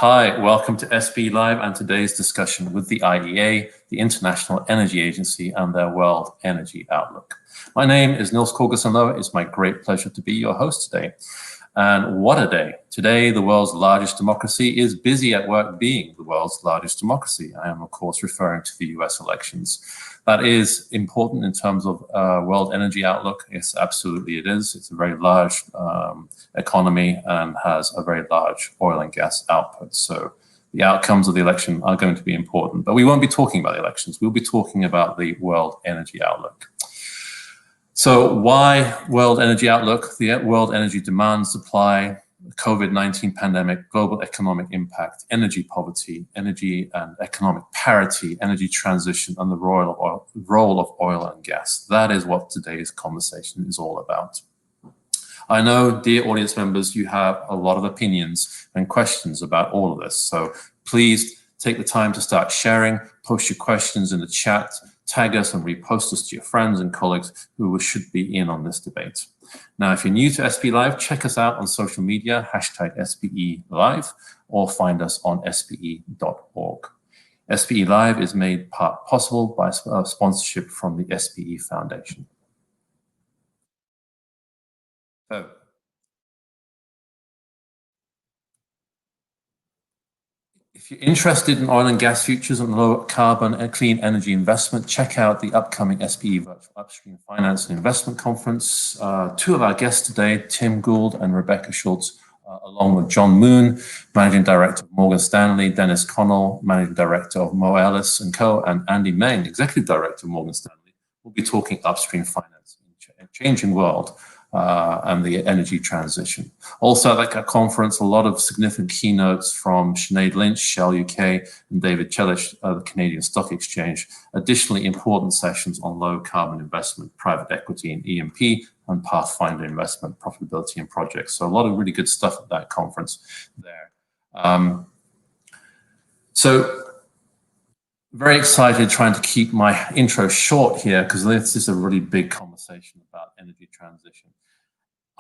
Hi, welcome to SPE Live and today's discussion with the IEA, the International Energy Agency, and their World Energy Outlook. My name is Niels Korgersen-Lohe. It's my great pleasure to be your host today. And what a day. Today, the world's largest democracy is busy at work being the world's largest democracy. I am, of course, referring to the US elections. That is important in terms of World Energy Outlook. Yes, absolutely it is. It's a very large economy and has a very large oil and gas output. So the outcomes of the election are going to be important. But we won't be talking about the elections. We'll be talking about the World Energy Outlook. So why World Energy Outlook? The world energy demand, supply, COVID-19 pandemic, global economic impact, energy poverty, energy and economic parity, energy transition, and the role of oil and gas. That is what today's conversation is all about. I know, dear audience members, you have a lot of opinions and questions about all of this. So please take the time to start sharing, post your questions in the chat, tag us and repost us to your friends and colleagues who should be in on this debate. Now, if you're new to SPE Live, check us out on social media, #SPE Live, or find us on SPE.org. SPE Live is made possible by sponsorship from the SPE Foundation. So, if you're interested in oil and gas futures and low carbon and clean energy investment, check out the upcoming SPE Virtual Upstream Finance and Investment Conference. Two of our guests today, Tim Gould and Rebecca Schultz, along with John Moon, Managing Director of Morgan Stanley, Dennis Connell, Managing Director of Moelis & Co., and Andy Meng, Executive Director of Morgan Stanley, will be talking upstream finance in a changing world. And the energy transition. Also at that conference, a lot of significant keynotes from Sinead Lynch, Shell UK, and David Chelish, the Canadian Stock Exchange. Additionally, important sessions on low carbon investment, private equity and E&P, and Pathfinder investment, profitability and projects. So a lot of really good stuff at that conference there. Very excited trying to keep my intro short here because this is a really big conversation about energy transition.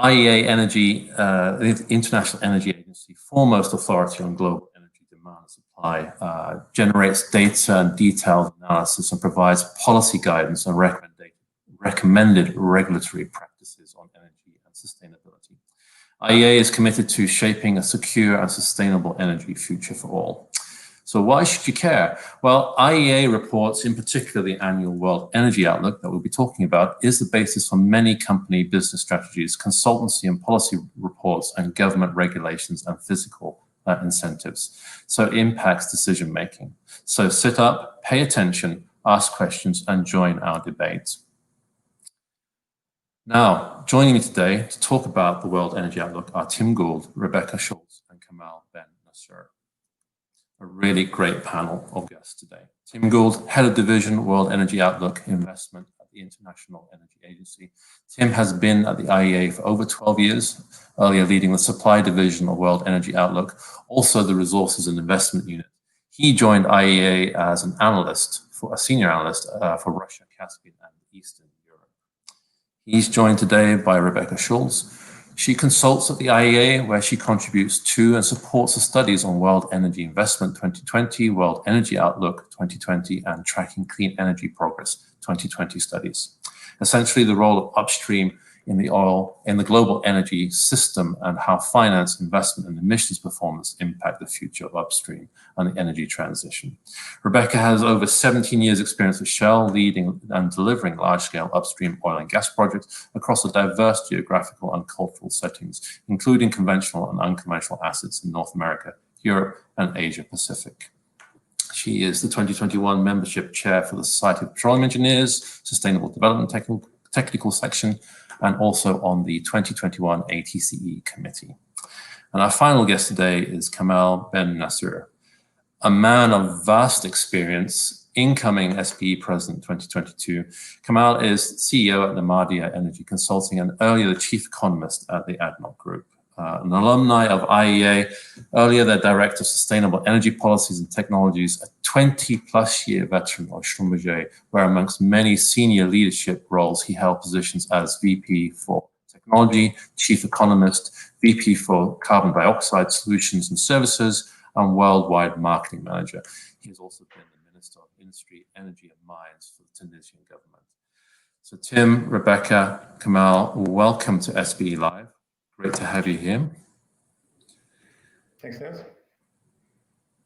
IEA Energy, the International Energy Agency, foremost authority on global energy demand and supply, generates data and detailed analysis and provides policy guidance and recommended regulatory practices on energy and sustainability. IEA is committed to shaping a secure and sustainable energy future for all. So why should you care? Well, IEA reports, in particular the annual World Energy Outlook that we'll be talking about, is the basis for many company business strategies, consultancy and policy reports, and government regulations and physical incentives. So it impacts decision making. So sit up, pay attention, ask questions, and join our debate. Now, joining me today to talk about the World Energy Outlook are Tim Gould, Rebecca Schultz, and Kamal Ben Nasser. A really great panel of guests today. Tim Gould, Head of Division, World Energy Outlook Investment at the International Energy Agency. Tim has been at the IEA for over 12 years, earlier leading the Supply Division of World Energy Outlook, also the Resources and Investment Unit. He joined IEA as an analyst, a senior analyst for Russia, Caspian, and Eastern Europe. He's joined today by Rebecca Schultz. She consults at the IEA, where she contributes to and supports the studies on World Energy Investment 2020, World Energy Outlook 2020, and Tracking Clean Energy Progress 2020 studies. Essentially, the role of upstream in the global energy system and how finance, investment, and emissions performance impact the future of upstream and the energy transition. Rebecca has over 17 years experience with Shell, leading and delivering large-scale upstream oil and gas projects across a diverse geographical and cultural settings, including conventional and unconventional assets in North America, Europe, and Asia Pacific. She is the 2021 membership chair for the Society of Petroleum Engineers, Sustainable Development Technical Section, and also on the 2021 ATCE committee. And our final guest today is Kamal Ben Nasser, a man of vast experience, incoming SPE President 2022. Kamal is CEO at Nomadia Energy Consulting and earlier the Chief Economist at the ADNOC Group. An alumni of IEA, earlier their Director of Sustainable Energy Policies and Technologies, a 20-plus year veteran of Schlumberger, where amongst many senior leadership roles, he held positions as VP for Technology, Chief Economist, VP for Carbon Dioxide Solutions and Services, and Worldwide Marketing Manager. He has also been the Minister of Industry, Energy and Mines for the Tunisian government. So Tim, Rebecca, Kamal, welcome to SPE Live. Great to have you here. Thanks, Niels.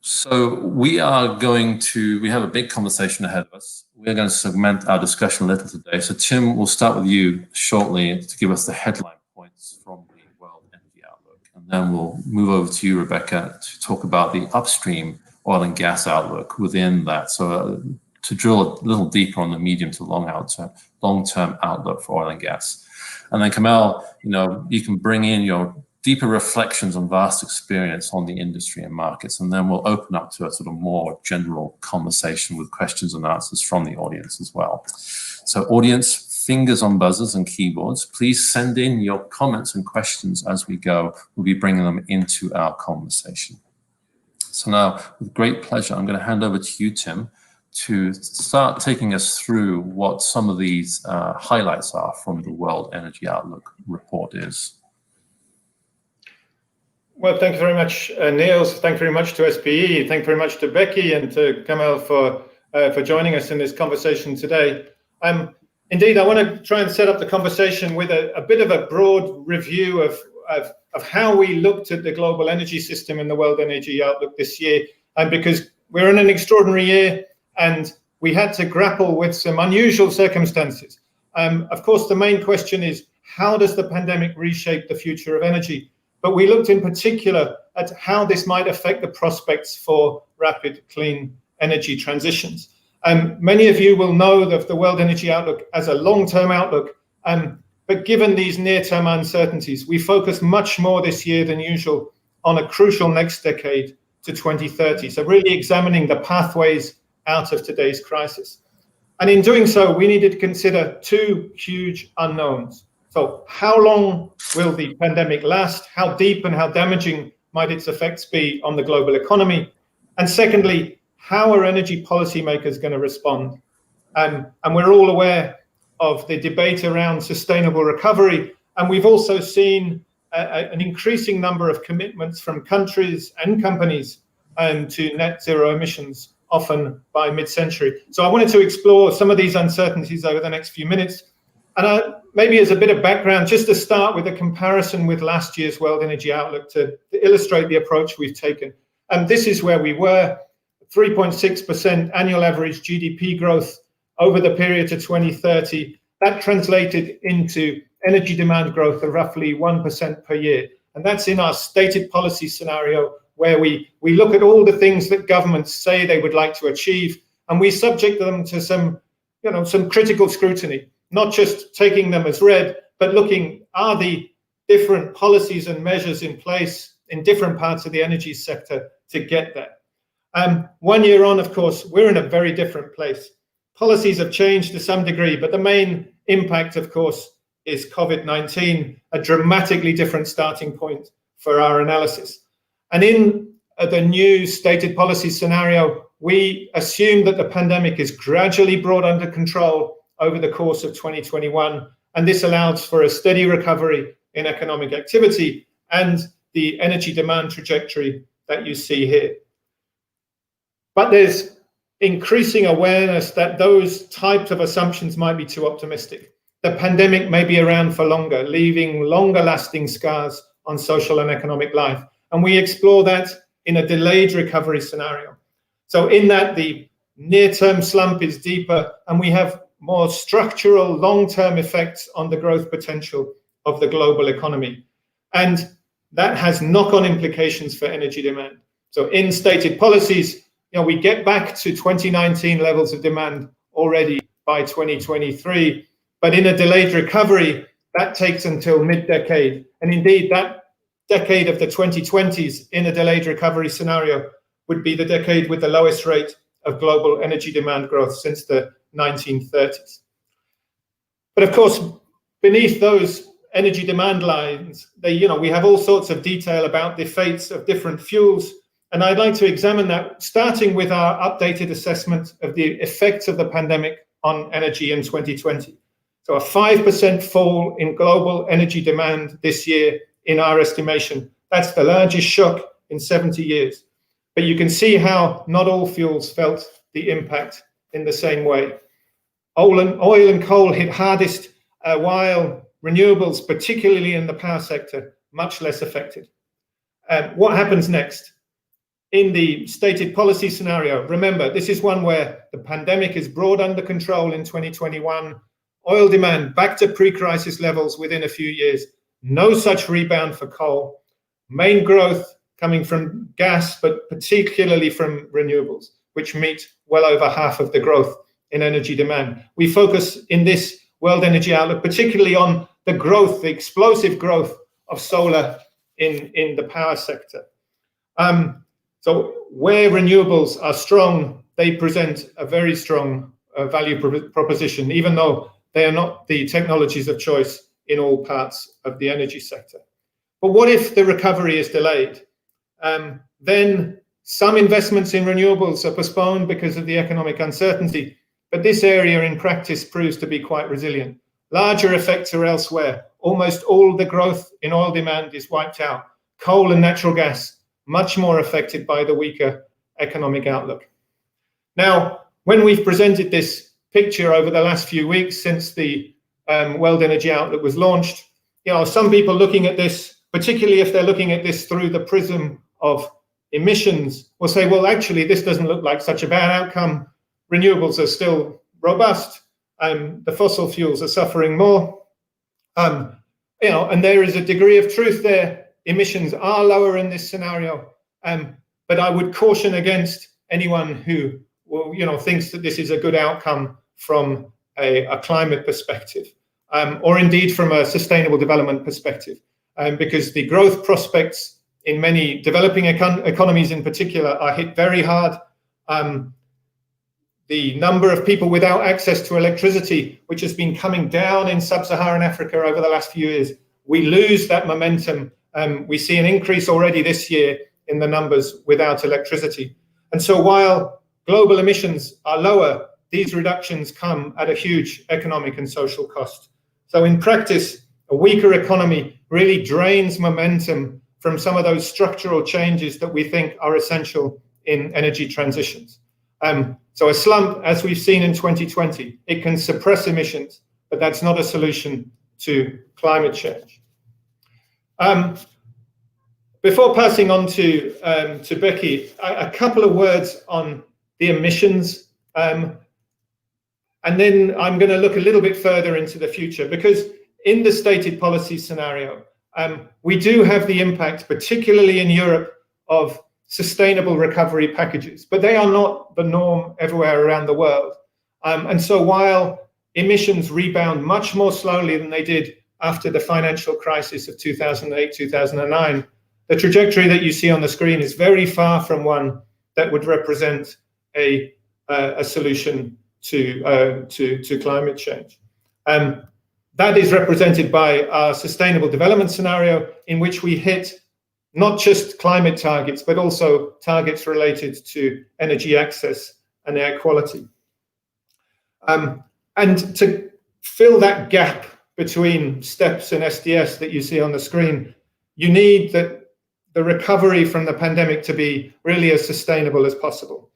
So we have a big conversation ahead of us. We're going to segment our discussion a little today. So Tim, we'll start with you shortly to give us the headline points from the World Energy Outlook. And then we'll move over to you, Rebecca, to talk about the upstream oil and gas outlook within that. So to drill a little deeper on the medium to long-term outlook for oil and gas. And then Kamal, you can bring in your deeper reflections on vast experience on the industry and markets, and then we'll open up to a sort of more general conversation with questions and answers from the audience as well. So audience, fingers on buzzers and keyboards, please send in your comments and questions as we go. We'll be bringing them into our conversation. So now, with great pleasure, I'm going to hand over to you, Tim, to start taking us through what some of these highlights are from the World Energy Outlook report is. Well, thank you very much, Niels. Thank you very much to SPE. Thank you very much to Becky and to Kamal for joining us in this conversation today. Indeed, I want to try and set up the conversation with a bit of a broad review of how we looked at the global energy system in the World Energy Outlook this year, and because we're in an extraordinary year and we had to grapple with some unusual circumstances. Of course, the main question is, how does the pandemic reshape the future of energy? But we looked in particular at how this might affect the prospects for rapid clean energy transitions. Many of you will know of the World Energy Outlook as a long-term outlook, but given these near-term uncertainties, we focus much more this year than usual on a crucial next decade to 2030. So really examining the pathways out of today's crisis. And in doing so, we needed to consider two huge unknowns. So how long will the pandemic last? How deep and how damaging might its effects be on the global economy? And secondly, how are energy policymakers going to respond? And we're all aware of the debate around sustainable recovery. And we've also seen an increasing number of commitments from countries and companies to net zero emissions, often by mid-century. So I wanted to explore some of these uncertainties over the next few minutes. And maybe as a bit of background, just to start with a comparison with last year's World Energy Outlook to illustrate the approach we've taken. And this is where we were, 3.6% annual average GDP growth over the period to 2030. That translated into energy demand growth of roughly 1% per year. And that's in our stated policy scenario, where we look at all the things that governments say they would like to achieve, and we subject them to some critical scrutiny. Not just taking them as read, but looking, are the different policies and measures in place in different parts of the energy sector to get there? 1 year on, of course, we're in a very different place. Policies have changed to some degree, but the main impact, of course, is COVID-19, a dramatically different starting point for our analysis. And in the new stated policy scenario, we assume that the pandemic is gradually brought under control over the course of 2021, and this allows for a steady recovery in economic activity and the energy demand trajectory that you see here. But there's increasing awareness that those types of assumptions might be too optimistic. The pandemic may be around for longer, leaving longer lasting scars on social and economic life. And we explore that in a delayed recovery scenario. So in that, the near-term slump is deeper, and we have more structural long-term effects on the growth potential of the global economy. And that has knock-on implications for energy demand. So in stated policies, we get back to 2019 levels of demand already by 2023, but in a delayed recovery, that takes until mid-decade. And indeed, that decade of the 2020s in a delayed recovery scenario would be the decade with the lowest rate of global energy demand growth since the 1930s. But of course, beneath those energy demand lines, we have all sorts of detail about the fates of different fuels. And I'd like to examine that, starting with our updated assessment of the effects of the pandemic on energy in 2020. So a 5% fall in global energy demand this year in our estimation. That's the largest shock in 70 years. But you can see how not all fuels felt the impact in the same way. Oil and coal hit hardest, while renewables, particularly in the power sector, much less affected. What happens next? In the stated policy scenario, remember, this is one where the pandemic is brought under control in 2021, oil demand back to pre-crisis levels within a few years, no such rebound for coal, main growth coming from gas, but particularly from renewables, which meet well over half of the growth in energy demand. We focus in this World Energy Outlook particularly on the growth, the explosive growth of solar in the power sector. So where renewables are strong, they present a very strong value proposition, even though they are not the technologies of choice in all parts of the energy sector. But what if the recovery is delayed? Then some investments in renewables are postponed because of the economic uncertainty, but this area in practice proves to be quite resilient. Larger effects are elsewhere. Almost all the growth in oil demand is wiped out. Coal and natural gas much more affected by the weaker economic outlook. Now, when we've presented this picture over the last few weeks since the World Energy Outlook was launched, some people looking at this, particularly if they're looking at this through the prism of emissions, will say, well, actually, this doesn't look like such a bad outcome. Renewables are still robust. The fossil fuels are suffering more. And there is a degree of truth there. Emissions are lower in this scenario, but I would caution against anyone who thinks that this is a good outcome from a climate perspective, or indeed from a sustainable development perspective, because the growth prospects in many developing economies in particular are hit very hard. The number of people without access to electricity, which has been coming down in sub-Saharan Africa over the last few years, we lose that momentum. We see an increase already this year in the numbers without electricity. And so while global emissions are lower, these reductions come at a huge economic and social cost. So in practice, a weaker economy really drains momentum from some of those structural changes that we think are essential in energy transitions. So a slump, as we've seen in 2020, it can suppress emissions, but that's not a solution to climate change. Before passing on to Becky, a couple of words on the emissions, and then I'm going to look a little bit further into the future, because in the stated policy scenario, we do have the impact, particularly in Europe, of sustainable recovery packages, but they are not the norm everywhere around the world. And so while emissions rebound much more slowly than they did after the financial crisis of 2008, 2009, the trajectory that you see on the screen is very far from one that would represent a solution to climate change. That is represented by our sustainable development scenario, in which we hit not just climate targets, but also targets related to energy access and air quality. And to fill that gap between STEPS and SDS that you see on the screen, you need the recovery from the pandemic to be really as sustainable as possible.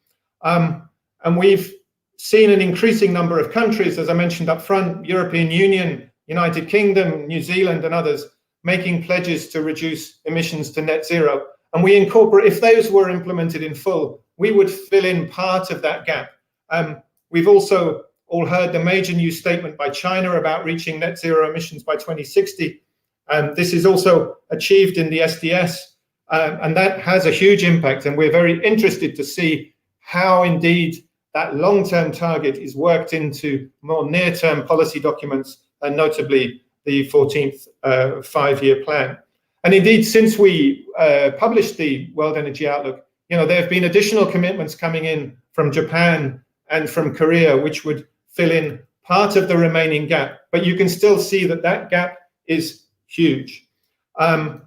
And we've seen an increasing number of countries, as I mentioned up front, European Union, United Kingdom, New Zealand, and others, making pledges to reduce emissions to net zero. And we incorporate, if those were implemented in full, we would fill in part of that gap. We've also all heard the major new statement by China about reaching net zero emissions by 2060. This is also achieved in the SDS, and that has a huge impact. And we're very interested to see how indeed that long-term target is worked into more near-term policy documents, and notably the 14th five-year plan. And indeed, since we published the World Energy Outlook, there have been additional commitments coming in from Japan and from Korea, which would fill in part of the remaining gap. But you can still see that that gap is huge. And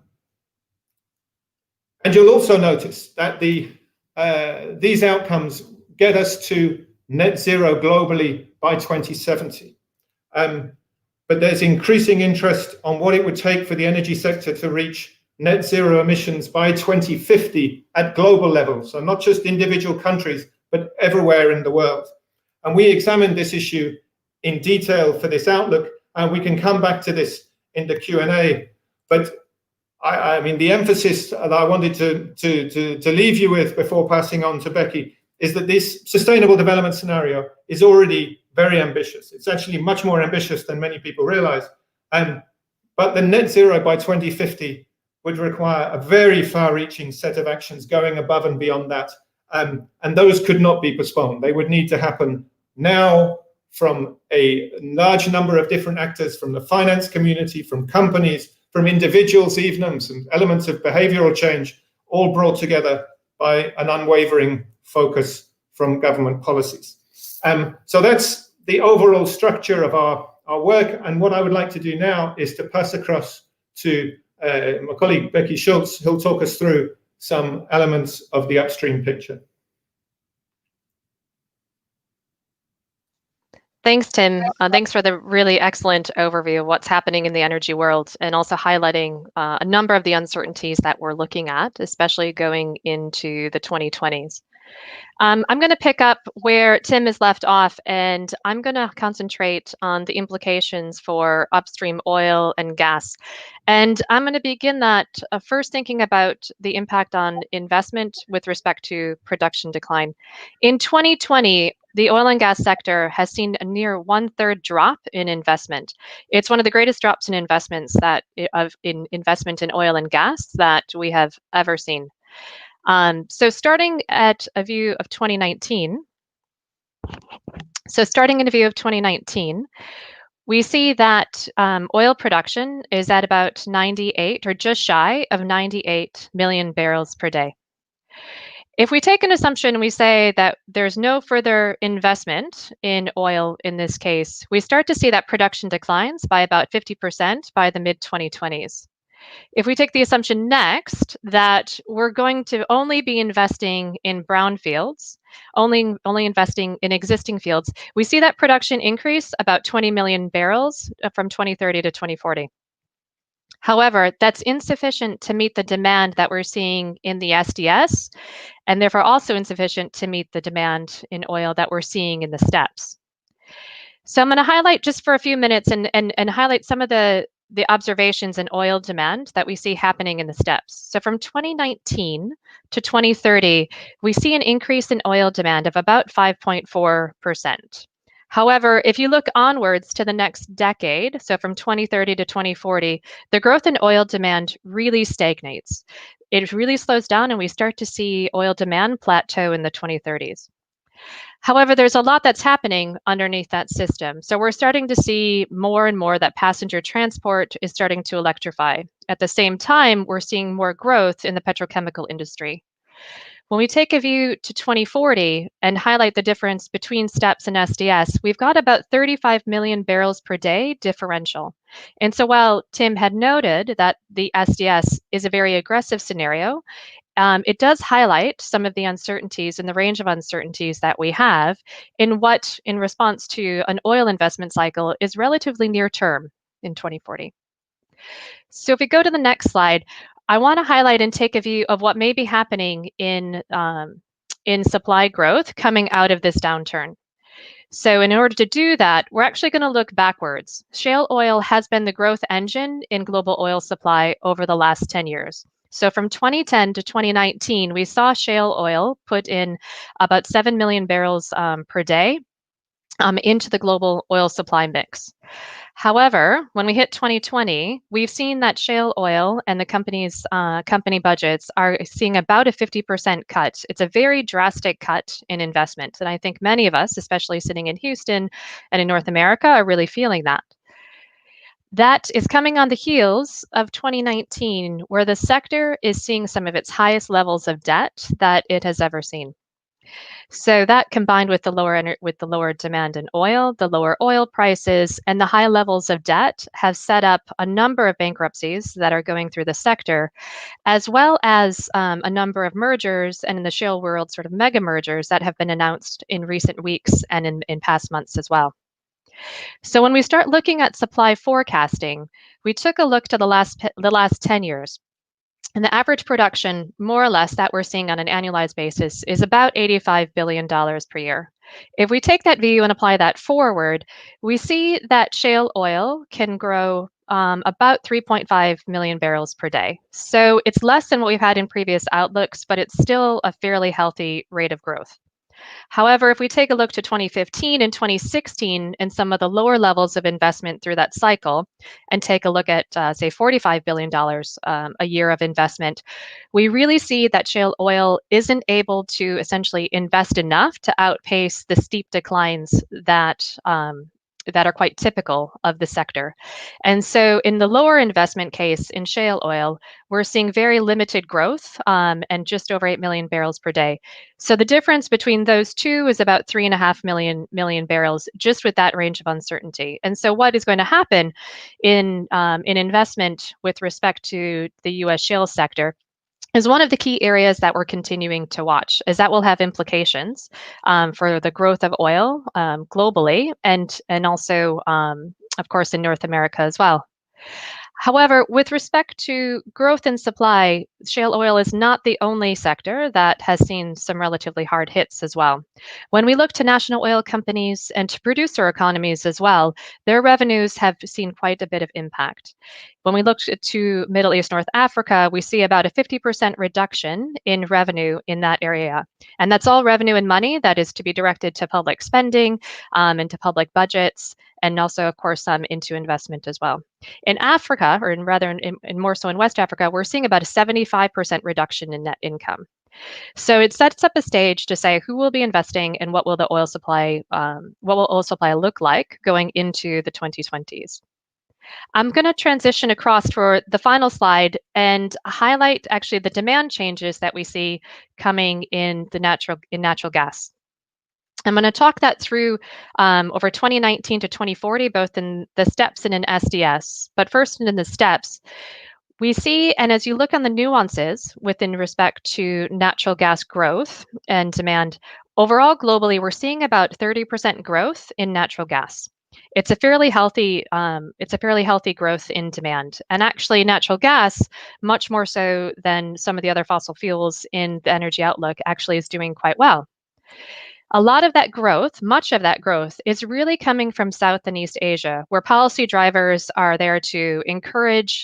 you'll also notice that these outcomes get us to net zero globally by 2070. But there's increasing interest on what it would take for the energy sector to reach net zero emissions by 2050 at global level. So not just individual countries, but everywhere in the world. And we examined this issue in detail for this outlook, and we can come back to this in the Q&A. But I mean, the emphasis that I wanted to leave you with before passing on to Becky is that this sustainable development scenario is already very ambitious. It's actually much more ambitious than many people realize. But the net zero by 2050 would require a very far-reaching set of actions going above and beyond that. And those could not be postponed. They would need to happen now from a large number of different actors, from the finance community, from companies, from individuals even, and some elements of behavioral change, all brought together by an unwavering focus from government policies. So that's the overall structure of our work. And what I would like to do now is to pass across to my colleague, Becky Schultz, who'll talk us through some elements of the upstream picture. Thanks, Tim. Thanks for the really excellent overview of what's happening in the energy world, and also highlighting a number of the uncertainties that we're looking at, especially going into the 2020s. I'm going to pick up where Tim has left off, and I'm going to concentrate on the implications for upstream oil and gas. And I'm going to begin that first thinking about the impact on investment with respect to production decline. In 2020, the oil and gas sector has seen a near 1/3 drop in investment. It's one of the greatest drops in investments in investment in oil and gas that we have ever seen. So starting at a view of 2019, we see that oil production is at about 98 or just shy of 98 million barrels per day. If we take an assumption, we say that there's no further investment in oil in this case, we start to see that production declines by about 50% by the mid-2020s. If we take the assumption next that we're going to only be investing in brownfields, only investing in existing fields, we see that production increase about 20 million barrels from 2030 to 2040. However, that's insufficient to meet the demand that we're seeing in the SDS, and therefore also insufficient to meet the demand in oil that we're seeing in the steppes. So I'm going to highlight just for a few minutes and highlight some of the observations in oil demand that we see happening in the steppes. So from 2019 to 2030, we see an increase in oil demand of about 5.4%. However, if you look onwards to the next decade, so from 2030 to 2040, the growth in oil demand really stagnates. It really slows down, and we start to see oil demand plateau in the 2030s. However, there's a lot that's happening underneath that system. So we're starting to see more and more that passenger transport is starting to electrify. At the same time, we're seeing more growth in the petrochemical industry. When we take a view to 2040 and highlight the difference between steppes and SDS, we've got about 35 million barrels per day differential. And so while Tim had noted that the SDS is a very aggressive scenario, it does highlight some of the uncertainties and the range of uncertainties that we have in what, in response to an oil investment cycle, is relatively near term in 2040. So if we go to the next slide, I want to highlight and take a view of what may be happening in supply growth coming out of this downturn. So in order to do that, we're actually going to look backwards. Shale oil has been the growth engine in global oil supply over the last 10 years. So from 2010 to 2019, we saw shale oil put in about 7 million barrels per day into the global oil supply mix. However, when we hit 2020, we've seen that shale oil and the company budgets are seeing about a 50% cut. It's a very drastic cut in investment. And I think many of us, especially sitting in Houston and in North America, are really feeling that. That is coming on the heels of 2019, where the sector is seeing some of its highest levels of debt that it has ever seen. So that combined with the lower demand in oil, the lower oil prices, and the high levels of debt have set up a number of bankruptcies that are going through the sector, as well as a number of mergers, and in the shale world, sort of mega mergers that have been announced in recent weeks and in past months as well. So when we start looking at supply forecasting, we took a look to the last 10 years. And the average production, more or less, that we're seeing on an annualized basis is about $85 billion per year. If we take that view and apply that forward, we see that shale oil can grow about 3.5 million barrels per day. So it's less than what we've had in previous outlooks, but it's still a fairly healthy rate of growth. However, if we take a look to 2015 and 2016 and some of the lower levels of investment through that cycle, and take a look at, say, $45 billion a year of investment, we really see that shale oil isn't able to essentially invest enough to outpace the steep declines that are quite typical of the sector. And so in the lower investment case in shale oil, we're seeing very limited growth and just over 8 million barrels per day. So the difference between those two is about 3.5 million barrels, just with that range of uncertainty. And so what is going to happen in investment with respect to the U.S. shale sector is one of the key areas that we're continuing to watch, as that will have implications for the growth of oil globally and also, of course, in North America as well. However, with respect to growth in supply, shale oil is not the only sector that has seen some relatively hard hits as well. When we look to national oil companies and to producer economies as well, their revenues have seen quite a bit of impact. When we look to Middle East, North Africa, we see about a 50% reduction in revenue in that area. And that's all revenue and money that is to be directed to public spending and to public budgets, and also, of course, into investment as well. In Africa, or in more so in West Africa, we're seeing about a 75% reduction in net income. So it sets up a stage to say who will be investing and what will the oil supply, look like going into the 2020s. I'm going to transition across for the final slide and highlight actually the demand changes that we see coming in natural gas. I'm going to talk that through over 2019 to 2040, both in the steps and in SDS. But first, in the steps, we see, and as you look on the nuances within respect to natural gas growth and demand, overall globally, we're seeing about 30% growth in natural gas. It's a fairly healthy growth in demand, and actually, natural gas, much more so than some of the other fossil fuels in the energy outlook, actually is doing quite well. A lot of that growth, much of that growth, is really coming from South and East Asia, where policy drivers are there to encourage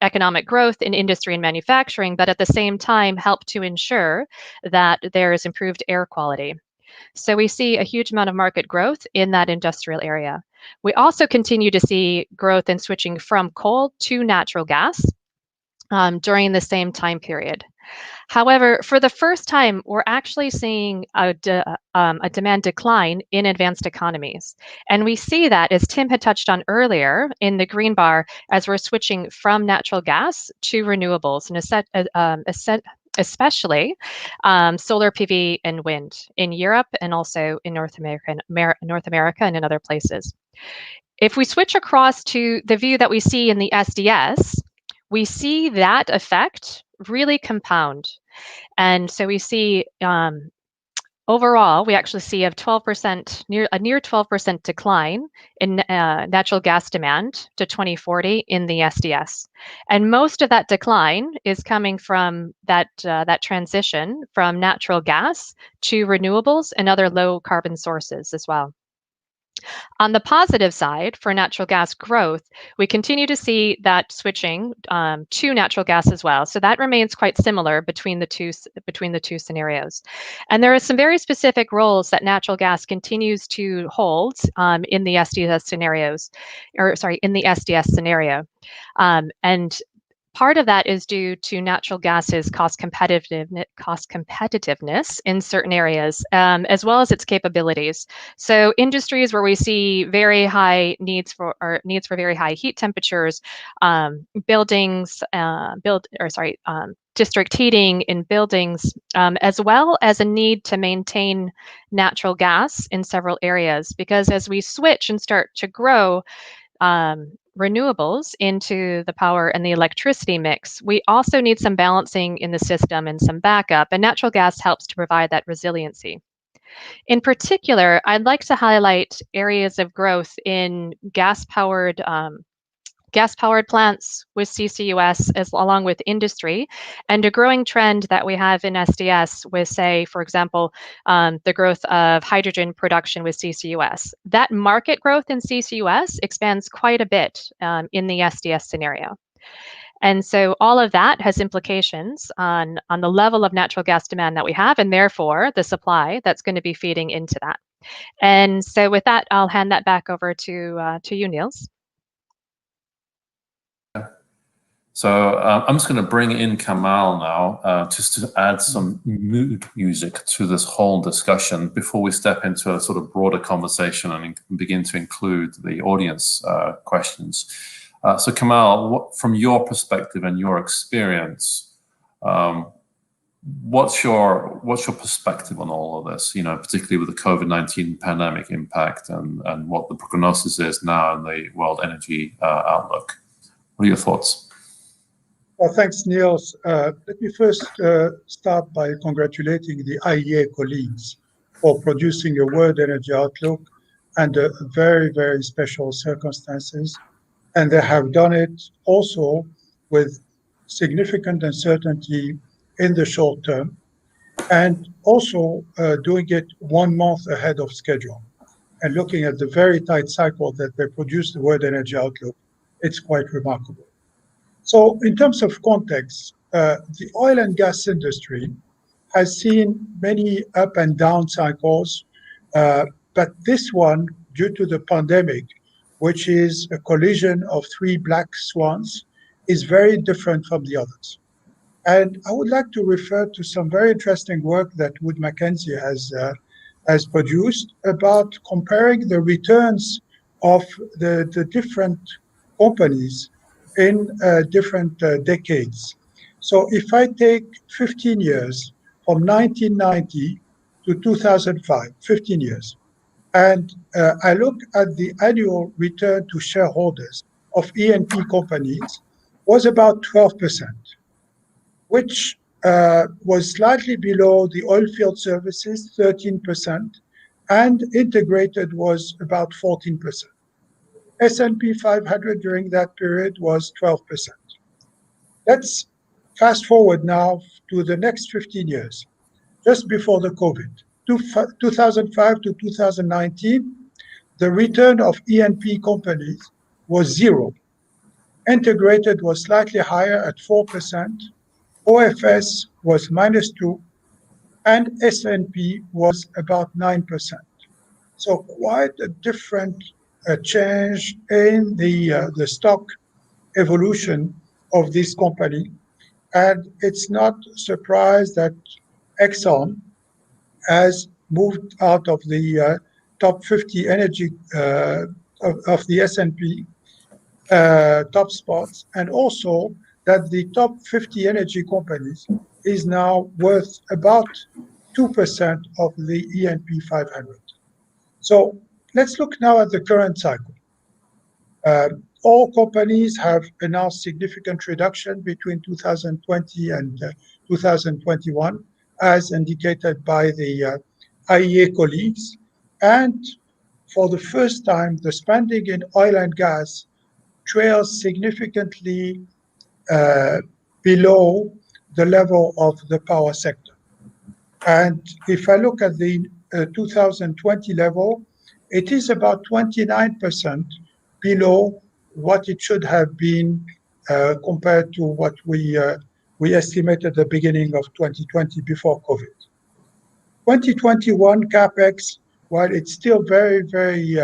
economic growth in industry and manufacturing, but at the same time help to ensure that there is improved air quality. So we see a huge amount of market growth in that industrial area. We also continue to see growth in switching from coal to natural gas during the same time period. However, for the first time, we're actually seeing a demand decline in advanced economies. And we see that, as Tim had touched on earlier, in the green bar, as we're switching from natural gas to renewables, and especially solar PV and wind in Europe and also in North America and in other places. If we switch across to the view that we see in the SDS, we see that effect really compound. And so we see overall, we actually see a near 12% decline in natural gas demand to 2040 in the SDS. And most of that decline is coming from that transition from natural gas to renewables and other low carbon sources as well. On the positive side, for natural gas growth, we continue to see that switching to natural gas as well. So that remains quite similar between the two scenarios. And there are some very specific roles that natural gas continues to hold in the SDS scenario. And part of that is due to natural gas's cost competitiveness in certain areas, as well as its capabilities. So industries where we see very high needs for very high heat temperatures, district heating in buildings, as well as a need to maintain natural gas in several areas. Because as we switch and start to grow renewables into the power and the electricity mix, we also need some balancing in the system and some backup, and natural gas helps to provide that resiliency. In particular, I'd like to highlight areas of growth in gas-powered gas-powered plants with CCUS along with industry, and a growing trend that we have in SDS with, say, for example, the growth of hydrogen production with CCUS. That market growth in CCUS expands quite a bit in the SDS scenario. And so all of that has implications on the level of natural gas demand that we have, and therefore the supply that's going to be feeding into that. And so with that, I'll hand that back over to you, Niels. So I'm just going to bring in Kamal now, just to add some mood music to this whole discussion before we step into a sort of broader conversation and begin to include the audience questions. So Kamal, from your perspective and your experience, what's your perspective on all of this? You know, particularly with the COVID-19 pandemic impact and what the prognosis is now in the world energy outlook. What are your thoughts? Well, thanks, Niels. Let me first start by congratulating the IEA colleagues for producing a world energy outlook under very, very special circumstances. And they have done it also with significant uncertainty in the short term, and also doing it 1 month ahead of schedule. And looking at the very tight cycle that they produced the world energy outlook, it's quite remarkable. So in terms of context, the oil and gas industry has seen many up and down cycles, but this one, due to the pandemic, which is a collision of 3 black swans, is very different from the others. And I would like to refer to some very interesting work that Wood Mackenzie has produced about comparing the returns of the different companies in different decades. So if I take 15 years, from 1990 to 2005, 15 years, and I look at the annual return to shareholders of E&P companies, was about 12%, which was slightly below the oilfield services, 13%, and integrated was about 14%. S&P 500 during that period was 12%. Let's fast forward now to the next 15 years, just before the COVID. 2005 to 2019, the return of E&P companies was 0. Integrated was slightly higher at 4%, OFS was -2, and S&P was about 9%. So quite a different change in the stock evolution of this company. And it's not a surprise that Exxon has moved out of the top 50 energy of the S&P top spots, and also that the top 50 energy companies is now worth about 2% of the E&P 500. So let's look now at the current cycle. All companies have announced significant reduction between 2020 and 2021, as indicated by the IEA colleagues. And for the first time, the spending in oil and gas trails significantly below the level of the power sector. And if I look at the 2020 level, it is about 29% below what it should have been compared to what we estimated at the beginning of 2020 before COVID. 2021 CapEx, while it's still very, very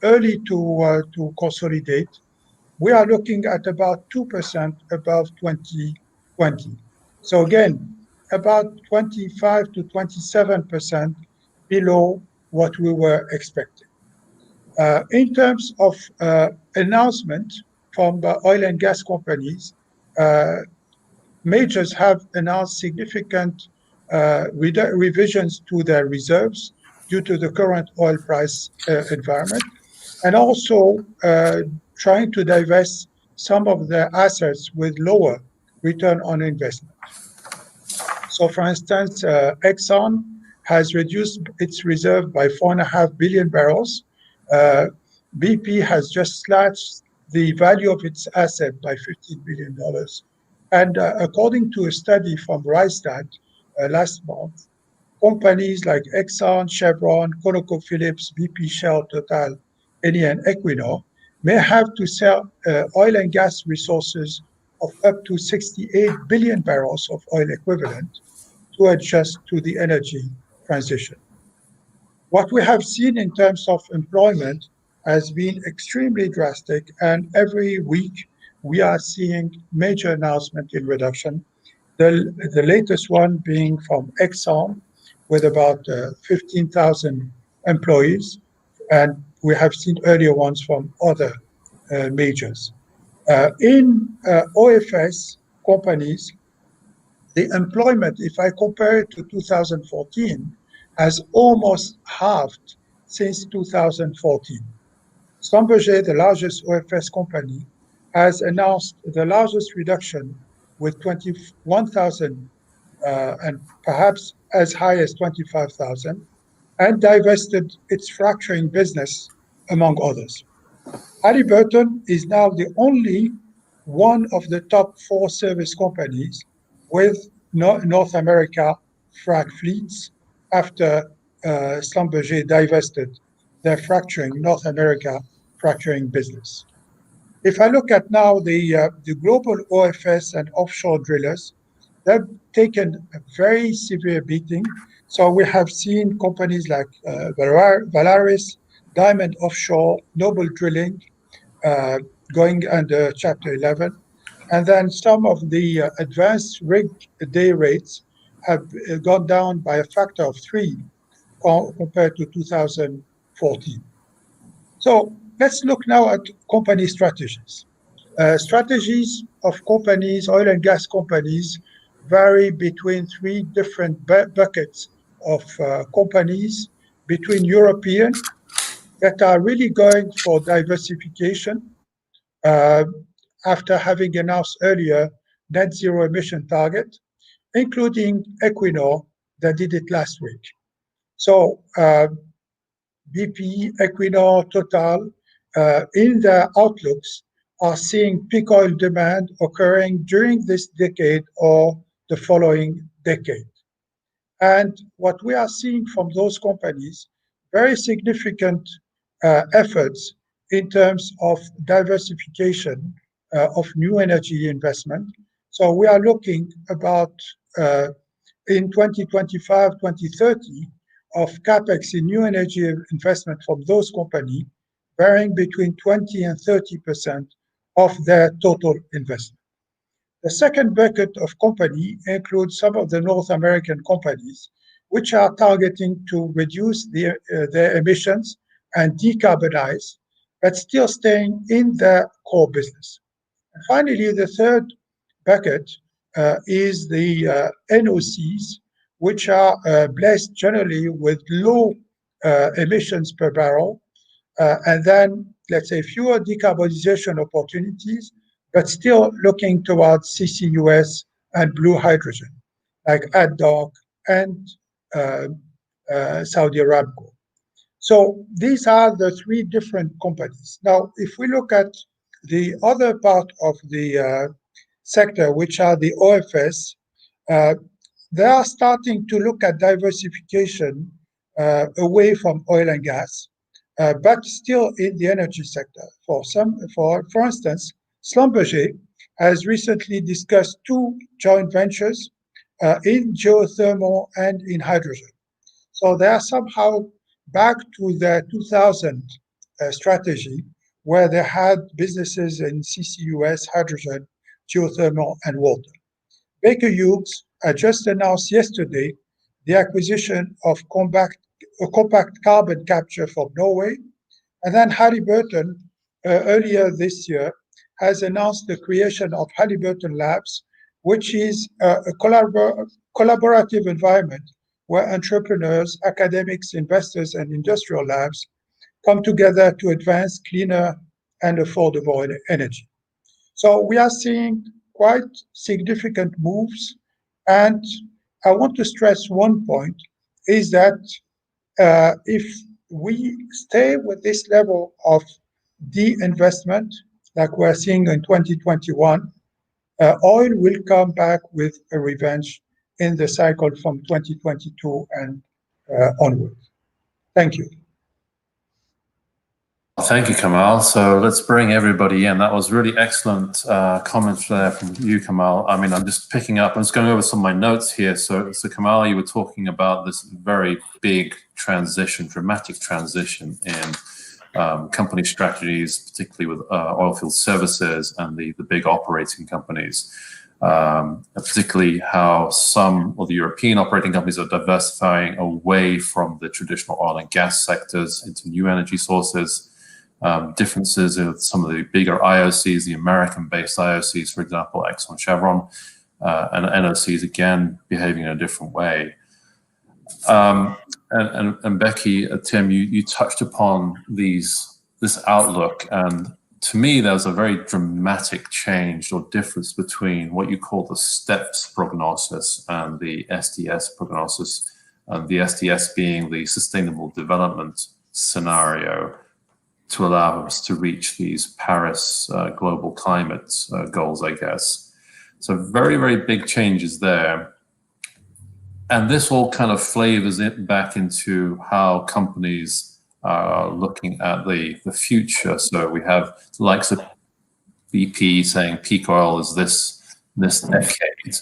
early to consolidate, we are looking at about 2% above 2020. So again, about 25 to 27% below what we were expecting. In terms of announcement from the oil and gas companies, majors have announced significant revisions to their reserves due to the current oil price environment, and also trying to divest some of their assets with lower return on investment. So for instance, Exxon has reduced its reserve by 4.5 billion barrels. BP has just slashed the value of its asset by $15 billion. And according to a study from Rystad last month, companies like Exxon, Chevron, ConocoPhillips, BP, Shell, Total, Eni, and Equinor may have to sell oil and gas resources of up to 68 billion barrels of oil equivalent to adjust to the energy transition. What we have seen in terms of employment has been extremely drastic, and every week we are seeing major announcements in reduction. The latest one being from Exxon with about 15,000 employees, and we have seen earlier ones from other majors. In OFS companies, the employment, if I compare it to 2014, has almost halved since 2014. Schlumberger, the largest OFS company, has announced the largest reduction with 21,000 and perhaps as high as 25,000, and divested its fracturing business, among others. Halliburton is now the only one of the top 4 service companies with North America frac fleets after Schlumberger divested their North America fracturing business. If I look at now the global OFS and offshore drillers, they've taken a very severe beating. So we have seen companies like Valaris, Diamond Offshore, Noble Drilling going under Chapter 11. And then some of the advanced rig day rates have gone down by a factor of 3 compared to 2014. So let's look now at company strategies. Strategies of companies, oil and gas companies, vary between 3 different buckets of companies, between European that are really going for diversification after having announced earlier net zero emission target, including Equinor that did it last week. So BP, Equinor, Total, in their outlooks, are seeing peak oil demand occurring during this decade or the following decade. And what we are seeing from those companies, very significant efforts in terms of diversification of new energy investment. So we are looking about in 2025, 2030, of capex in new energy investment from those companies varying between 20 and 30% of their total investment. The second bucket of company includes some of the North American companies, which are targeting to reduce their emissions and decarbonize, but still staying in their core business. And finally, the third bucket is the NOCs, which are blessed generally with low emissions per barrel, and then, let's say, fewer decarbonization opportunities, but still looking towards CCUS and blue hydrogen, like ADNOC and Saudi Aramco. So these are the 3 different companies. Now, if we look at the other part of the sector, which are the OFS, they are starting to look at diversification away from oil and gas, but still in the energy sector. For instance, Schlumberger has recently discussed 2 joint ventures in geothermal and in hydrogen. So they are somehow back to their 2000 strategy, where they had businesses in CCUS, hydrogen, geothermal, and water. Baker Hughes just announced yesterday the acquisition of compact carbon capture from Norway. And then Halliburton, earlier this year, has announced the creation of Halliburton Labs, which is a collaborative environment where entrepreneurs, academics, investors, and industrial labs come together to advance cleaner and affordable energy. So we are seeing quite significant moves. And I want to stress one point, is that if we stay with this level of de-investment like we're seeing in 2021, oil will come back with a revenge in the cycle from 2022 and onwards. Thank you. Thank you, Kamal. So let's bring everybody in. That was really excellent comments there from you, Kamal. I mean, I'm just picking up, I'm just going over some of my notes here. So Kamal, you were talking about this very big transition, dramatic transition in company strategies, particularly with oilfield services and the big operating companies. Particularly how some of the European operating companies are diversifying away from the traditional oil and gas sectors into new energy sources. Differences with some of the bigger IOCs, the American-based IOCs, for example, Exxon, Chevron, and NOCs again behaving in a different way. And Becky, Tim, you touched upon this outlook, and to me, there's a very dramatic change or difference between what you call the STEPS prognosis and the SDS prognosis, and the SDS being the Sustainable Development Scenario to allow us to reach these Paris global climate goals, I guess. So very, very big changes there. And this all kind of flavors it back into how companies are looking at the future. So we have the likes of BP saying peak oil is this decade.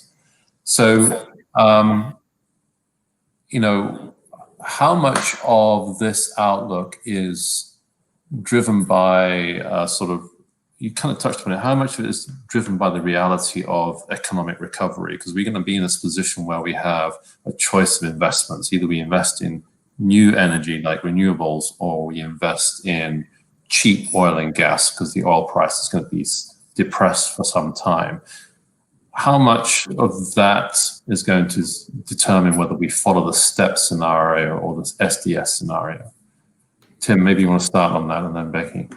So, you know, how much of this outlook is driven by sort of, you kind of touched on it, how much of it is driven by the reality of economic recovery? Because we're going to be in this position where we have a choice of investments. Either we invest in new energy like renewables, or we invest in cheap oil and gas because the oil price is going to be depressed for some time. How much of that is going to determine whether we follow the STEP scenario or this SDS scenario? Tim, maybe you want to start on that, and then Becky.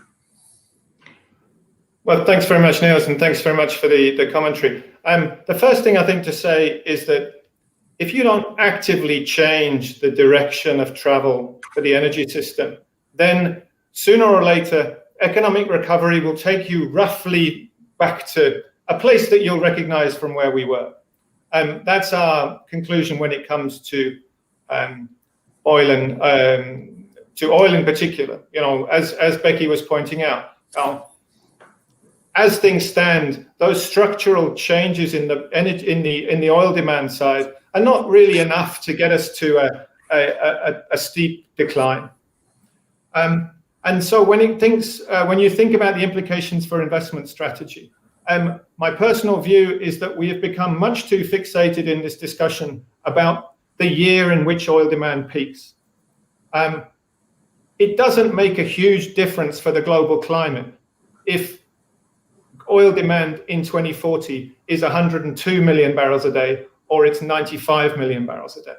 Well, thanks very much, Niels, and thanks very much for the commentary. The first thing I think to say is that if you don't actively change the direction of travel for the energy system, then sooner or later, economic recovery will take you roughly back to a place that you'll recognize from where we were. That's our conclusion when it comes to oil and to oil in particular. You know, as Becky was pointing out, as things stand, those structural changes in the energy, in the oil demand side are not really enough to get us to a steep decline. And so when you think about the implications for investment strategy, my personal view is that we have become much too fixated in this discussion about the year in which oil demand peaks. It doesn't make a huge difference for the global climate if oil demand in 2040 is 102 million barrels a day or it's 95 million barrels a day.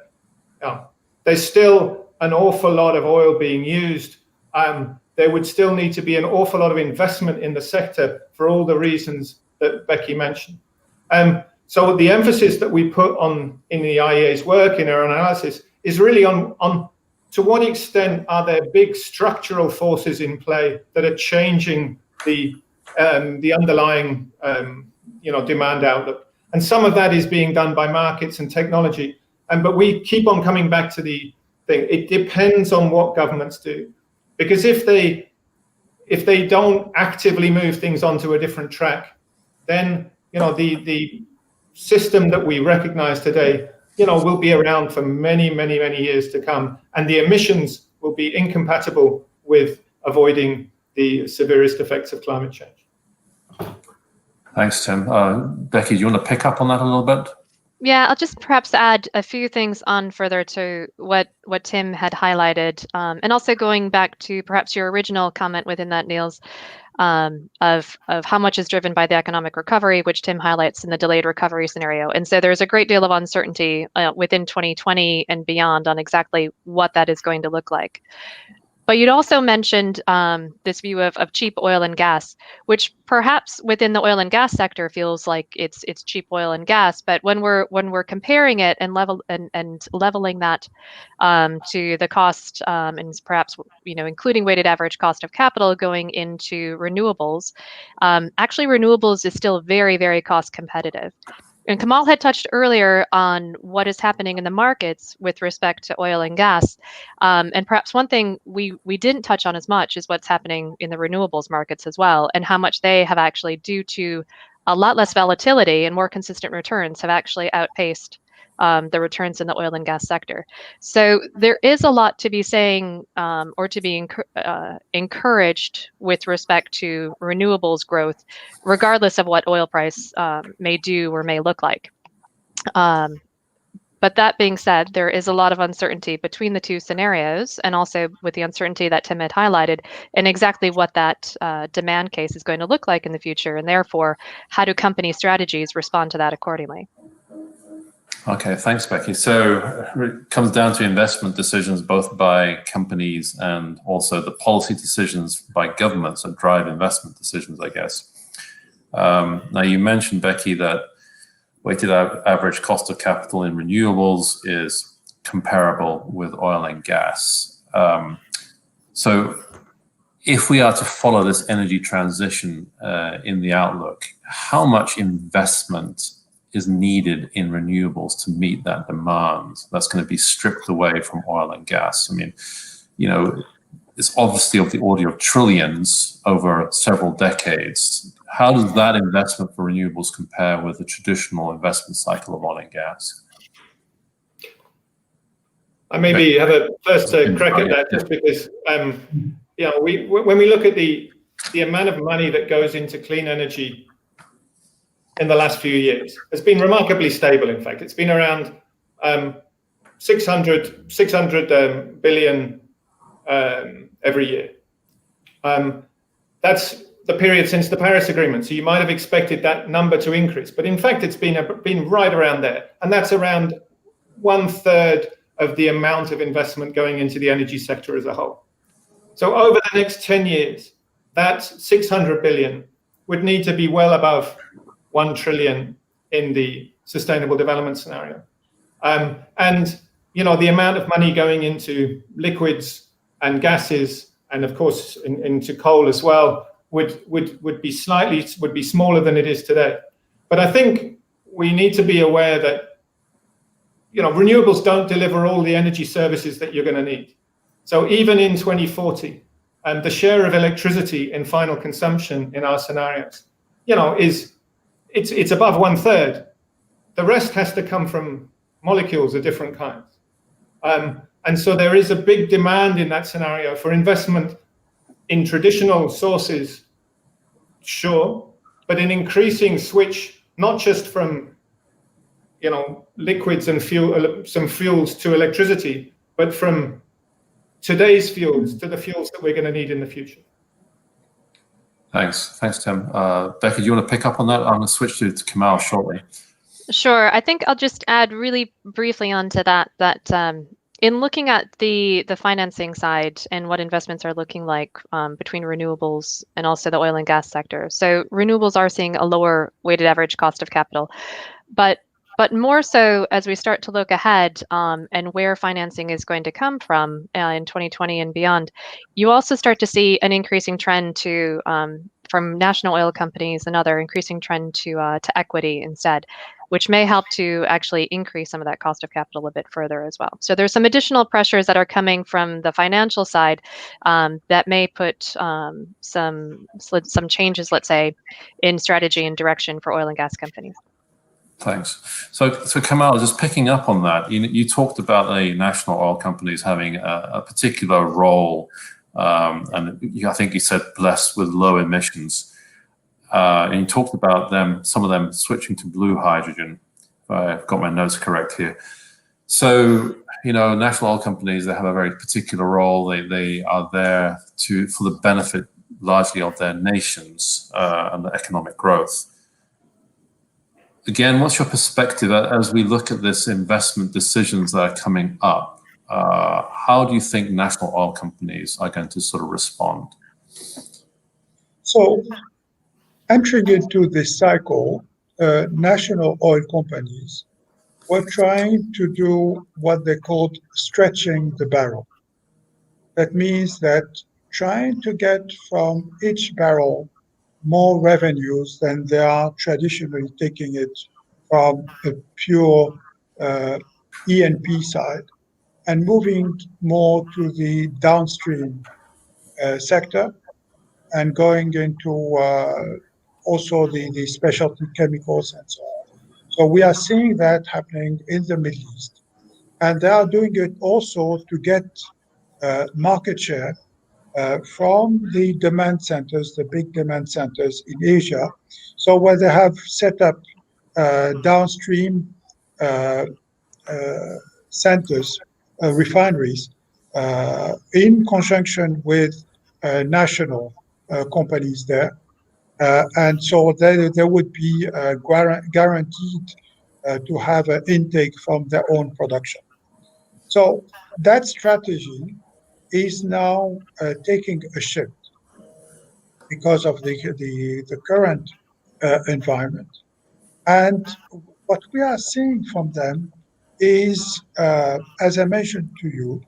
Now, there's still an awful lot of oil being used. There would still need to be an awful lot of investment in the sector for all the reasons that Becky mentioned. So the emphasis that we put on in the IEA's work, in our analysis, is really on to what extent are there big structural forces in play that are changing the underlying demand outlook. And some of that is being done by markets and technology. But we keep on coming back to the thing. It depends on what governments do. Because if they don't actively move things onto a different track, then the system that we recognize today will be around for many, many, many years to come, and the emissions will be incompatible with avoiding the severest effects of climate change. Thanks, Tim. Becky, do you want to pick up on that a little bit? Yeah, I'll just perhaps add a few things on further to what Tim had highlighted, and also going back to perhaps your original comment within that, Niels, of how much is driven by the economic recovery, which Tim highlights in the delayed recovery scenario. And so there's a great deal of uncertainty within 2020 and beyond on exactly what that is going to look like. But you'd also mentioned this view of cheap oil and gas, which perhaps within the oil and gas sector feels like it's cheap oil and gas. But when we're comparing it and leveling that to the cost and perhaps including weighted average cost of capital going into renewables, actually renewables is still very, very cost competitive. And Kamal had touched earlier on what is happening in the markets with respect to oil and gas. And perhaps one thing we didn't touch on as much is what's happening in the renewables markets as well, and how much they have actually, due to a lot less volatility and more consistent returns, have actually outpaced the returns in the oil and gas sector. So there is a lot to be saying or to be encouraged with respect to renewables growth, regardless of what oil price may do or may look like. But that being said, there is a lot of uncertainty between the two scenarios, and also with the uncertainty that Tim had highlighted, and exactly what that demand case is going to look like in the future, and therefore, how do company strategies respond to that accordingly? Okay, thanks, Becky. So it comes down to investment decisions, both by companies and also the policy decisions by governments that drive investment decisions, I guess. Now, you mentioned, Becky, that weighted average cost of capital in renewables is comparable with oil and gas. So if we are to follow this energy transition in the outlook, how much investment is needed in renewables to meet that demand that's going to be stripped away from oil and gas? I mean, it's obviously of the order of trillions over several decades. How does that investment for renewables compare with the traditional investment cycle of oil and gas? I maybe have a first crack at that, just because when we look at the amount of money that goes into clean energy in the last few years, it's been remarkably stable. In fact, it's been around 600 billion every year. That's the period since the Paris Agreement. So you might have expected that number to increase, but in fact, it's been right around there, and that's around 1/3 of the amount of investment going into the energy sector as a whole. So over the next 10 years, that 600 billion would need to be well above 1 trillion in the sustainable development scenario. And the amount of money going into liquids and gases, and of course into coal as well, would be smaller than it is today. But I think we need to be aware that renewables don't deliver all the energy services that you're going to need. So even in 2040, the share of electricity in final consumption in our scenarios, it's above 1/3. The rest has to come from molecules of different kinds. And so there is a big demand in that scenario for investment in traditional sources, sure, but an increasing switch, not just from liquids and some fuels to electricity, but from today's fuels to the fuels that we're going to need in the future. Thanks, Tim. Becca, do you want to pick up on that? I'm going to switch to Kamal shortly. Sure. I think I'll just add really briefly onto that in looking at the financing side and what investments are looking like between renewables and also the oil and gas sector. So renewables are seeing a lower weighted average cost of capital, but more so as we start to look ahead and where financing is going to come from in 2020 and beyond, you also start to see an increasing trend to from national oil companies, another increasing trend to equity instead, which may help to actually increase some of that cost of capital a bit further as well. So there's some additional pressures that are coming from the financial side that may put some changes, let's say, in strategy and direction for oil and gas companies. Thanks. So Kamal, just picking up on that, you talked about the national oil companies having a particular role, and I think you said blessed with low emissions. And you talked about some of them switching to blue hydrogen, if I've got my notes correct here. So, national oil companies, they have a very particular role. They are there for the benefit largely of their nations and the economic growth. Again, what's your perspective as we look at this investment decisions that are coming up? how do you think national oil companies are going to sort of respond? So, entering into this cycle, national oil companies were trying to do what they called stretching the barrel. That means that trying to get from each barrel more revenues than they are traditionally taking it from a pure E&P side, and moving more to the downstream sector and going into also the specialty chemicals and so on. So we are seeing that happening in the Middle East. And they are doing it also to get market share from the demand centers, the big demand centers in Asia. So where they have set up downstream centers, refineries, in conjunction with national companies there. And so there would be guaranteed to have an intake from their own production. So that strategy is now taking a shift because of the current environment. And what we are seeing from them is, as I mentioned to you,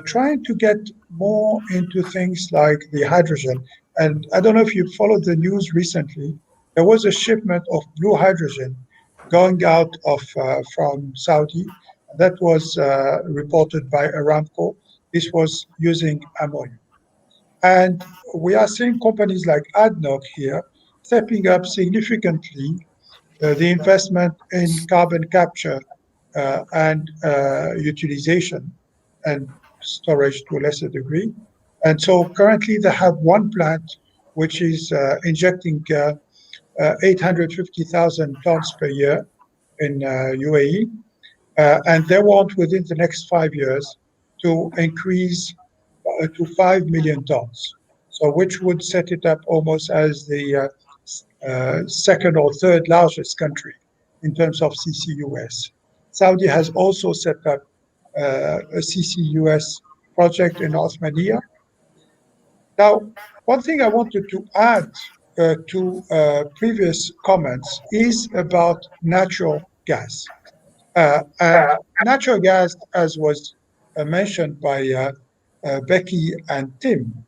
trying to get more into things like the hydrogen. And I don't know if you followed the news recently, there was a shipment of blue hydrogen going out of from Saudi. That was reported by Aramco. This was using ammonia. And we are seeing companies like ADNOC here stepping up significantly the investment in carbon capture and utilization and storage to a lesser degree. And so currently they have one plant which is injecting 850,000 tons per year in UAE. And they want within the next 5 years to increase to 5 million tons. So which would set it up almost as the second or third largest country in terms of CCUS. Saudi has also set up a CCUS project in Nomadia. Now, one thing I wanted to add to previous comments is about natural gas. Natural gas, as was mentioned by Becky and Tim,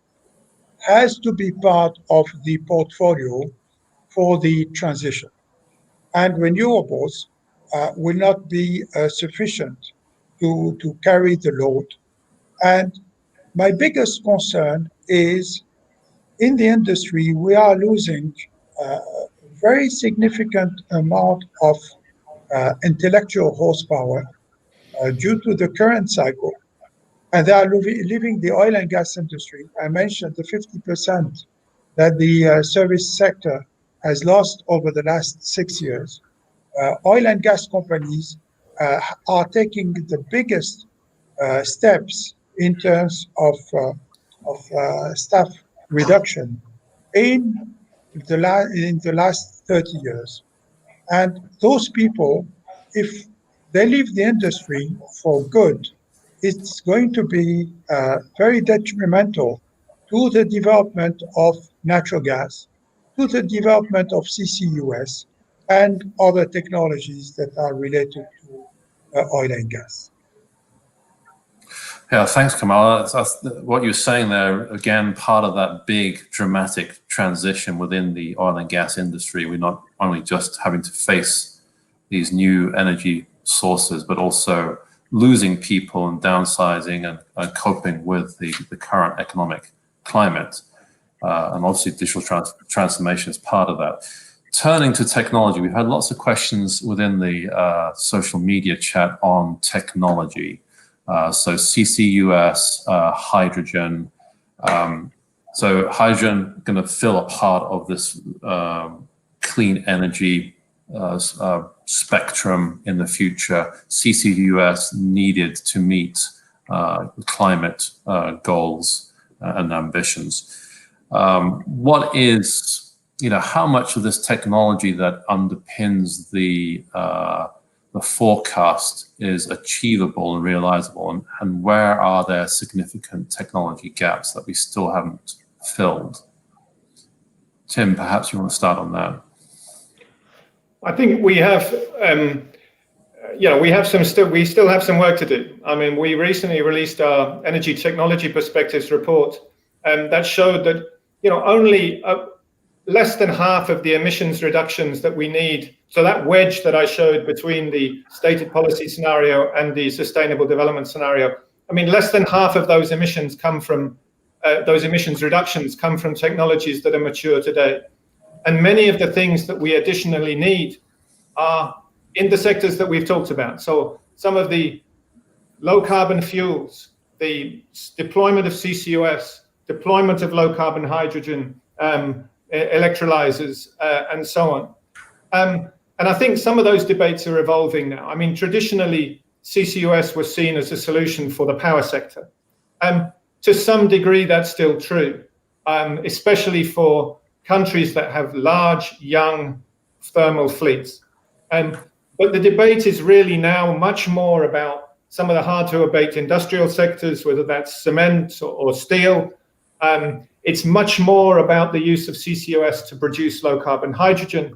has to be part of the portfolio for the transition. And renewables will not be sufficient to carry the load. And my biggest concern is in the industry, we are losing a very significant amount of intellectual horsepower due to the current cycle. And they are leaving the oil and gas industry. I mentioned the 50% that the service sector has lost over the last 6 years. Oil and gas companies are taking the biggest steps in terms of staff reduction in the last 30 years. And those people, if they leave the industry for good, it's going to be very detrimental to the development of natural gas, to the development of CCUS, and other technologies that are related to oil and gas. Yeah, thanks, Kamal. That's what you're saying there, again, part of that big dramatic transition within the oil and gas industry. We're not only just having to face these new energy sources, but also losing people and downsizing and coping with the current economic climate. And obviously digital transformation is part of that. Turning to technology, we've had lots of questions within the social media chat on technology. So CCUS, hydrogen. So hydrogen going to fill a part of this clean energy spectrum in the future. CCUS needed to meet climate goals and ambitions. What is, how much of this technology that underpins the the forecast is achievable and realizable, and where are there significant technology gaps that we still haven't filled? Tim, perhaps you want to start on that. I think we have, we still have some work to do. I mean, we recently released our Energy Technology Perspectives report, and that showed that, only less than half of the emissions reductions that we need. So that wedge that I showed between the stated policy scenario and the sustainable development scenario, I mean, less than half of those emissions come from, those emissions reductions come from technologies that are mature today. And many of the things that we additionally need are in the sectors that we've talked about. So some of the low carbon fuels, the deployment of CCUS, deployment of low carbon hydrogen, electrolyzers, and so on. And I think some of those debates are evolving now. I mean, traditionally, CCUS was seen as a solution for the power sector. To some degree, that's still true, especially for countries that have large, young thermal fleets. But the debate is really now much more about some of the hard-to-abate industrial sectors, whether that's cement or steel. It's much more about the use of CCUS to produce low-carbon hydrogen.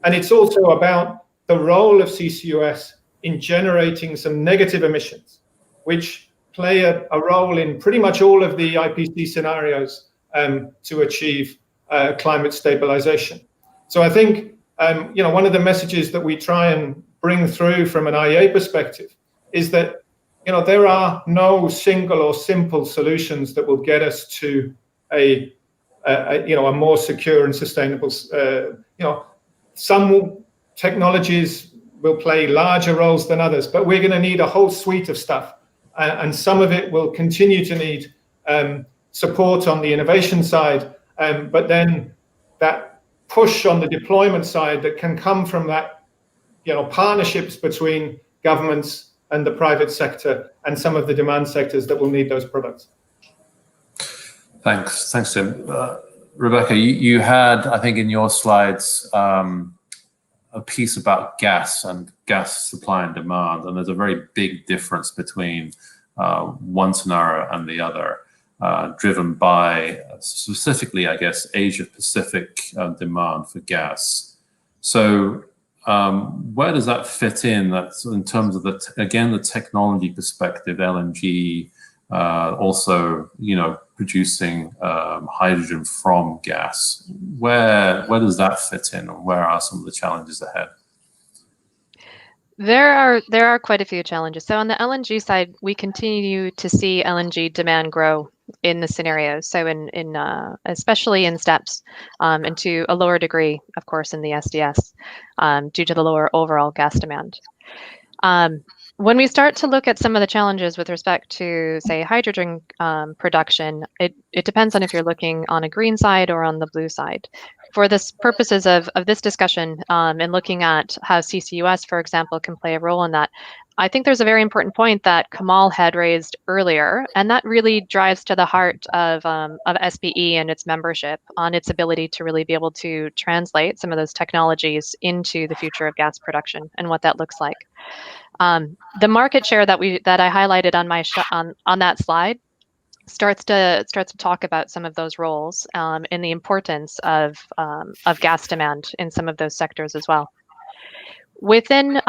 And it's also about the role of CCUS in generating some negative emissions, which play a role in pretty much all of the IPC scenarios to achieve climate stabilization. So I think, one of the messages that we try and bring through from an IEA perspective is that, there are no single or simple solutions that will get us to a more secure and sustainable, some technologies will play larger roles than others, but we're going to need a whole suite of stuff. And some of it will continue to need support on the innovation side, but then that push on the deployment side that can come from that, partnerships between governments and the private sector and some of the demand sectors that will need those products. Thanks, Tim. Rebecca, you had, I think, in your slides, a piece about gas and gas supply and demand, and there's a very big difference between one scenario and the other, driven by specifically, I guess, Asia-Pacific demand for gas. So where does that fit in? That's in terms of the technology perspective, LNG, also, producing hydrogen from gas. Where does that fit in, and where are some of the challenges ahead? There are quite a few challenges. So on the LNG side, we continue to see LNG demand grow in the scenarios. So in especially in STEPS, and to a lower degree, of course, in the SDS, due to the lower overall gas demand. When we start to look at some of the challenges with respect to, say, hydrogen production, it depends on if you're looking on a green side or on the blue side. For this purposes of this discussion, and looking at how CCUS, for example, can play a role in that, I think there's a very important point that Kamal had raised earlier, and that really drives to the heart of SPE and its membership on its ability to really be able to translate some of those technologies into the future of gas production and what that looks like. The market share that I highlighted on my on that slide starts to talk about some of those roles and the importance of gas demand in some of those sectors as well. Within,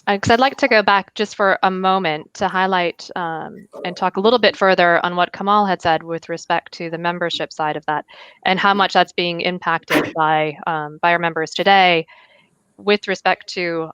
because I'd like to go back just for a moment to highlight and talk a little bit further on what Kamal had said with respect to the membership side of that and how much that's being impacted by our members today with respect to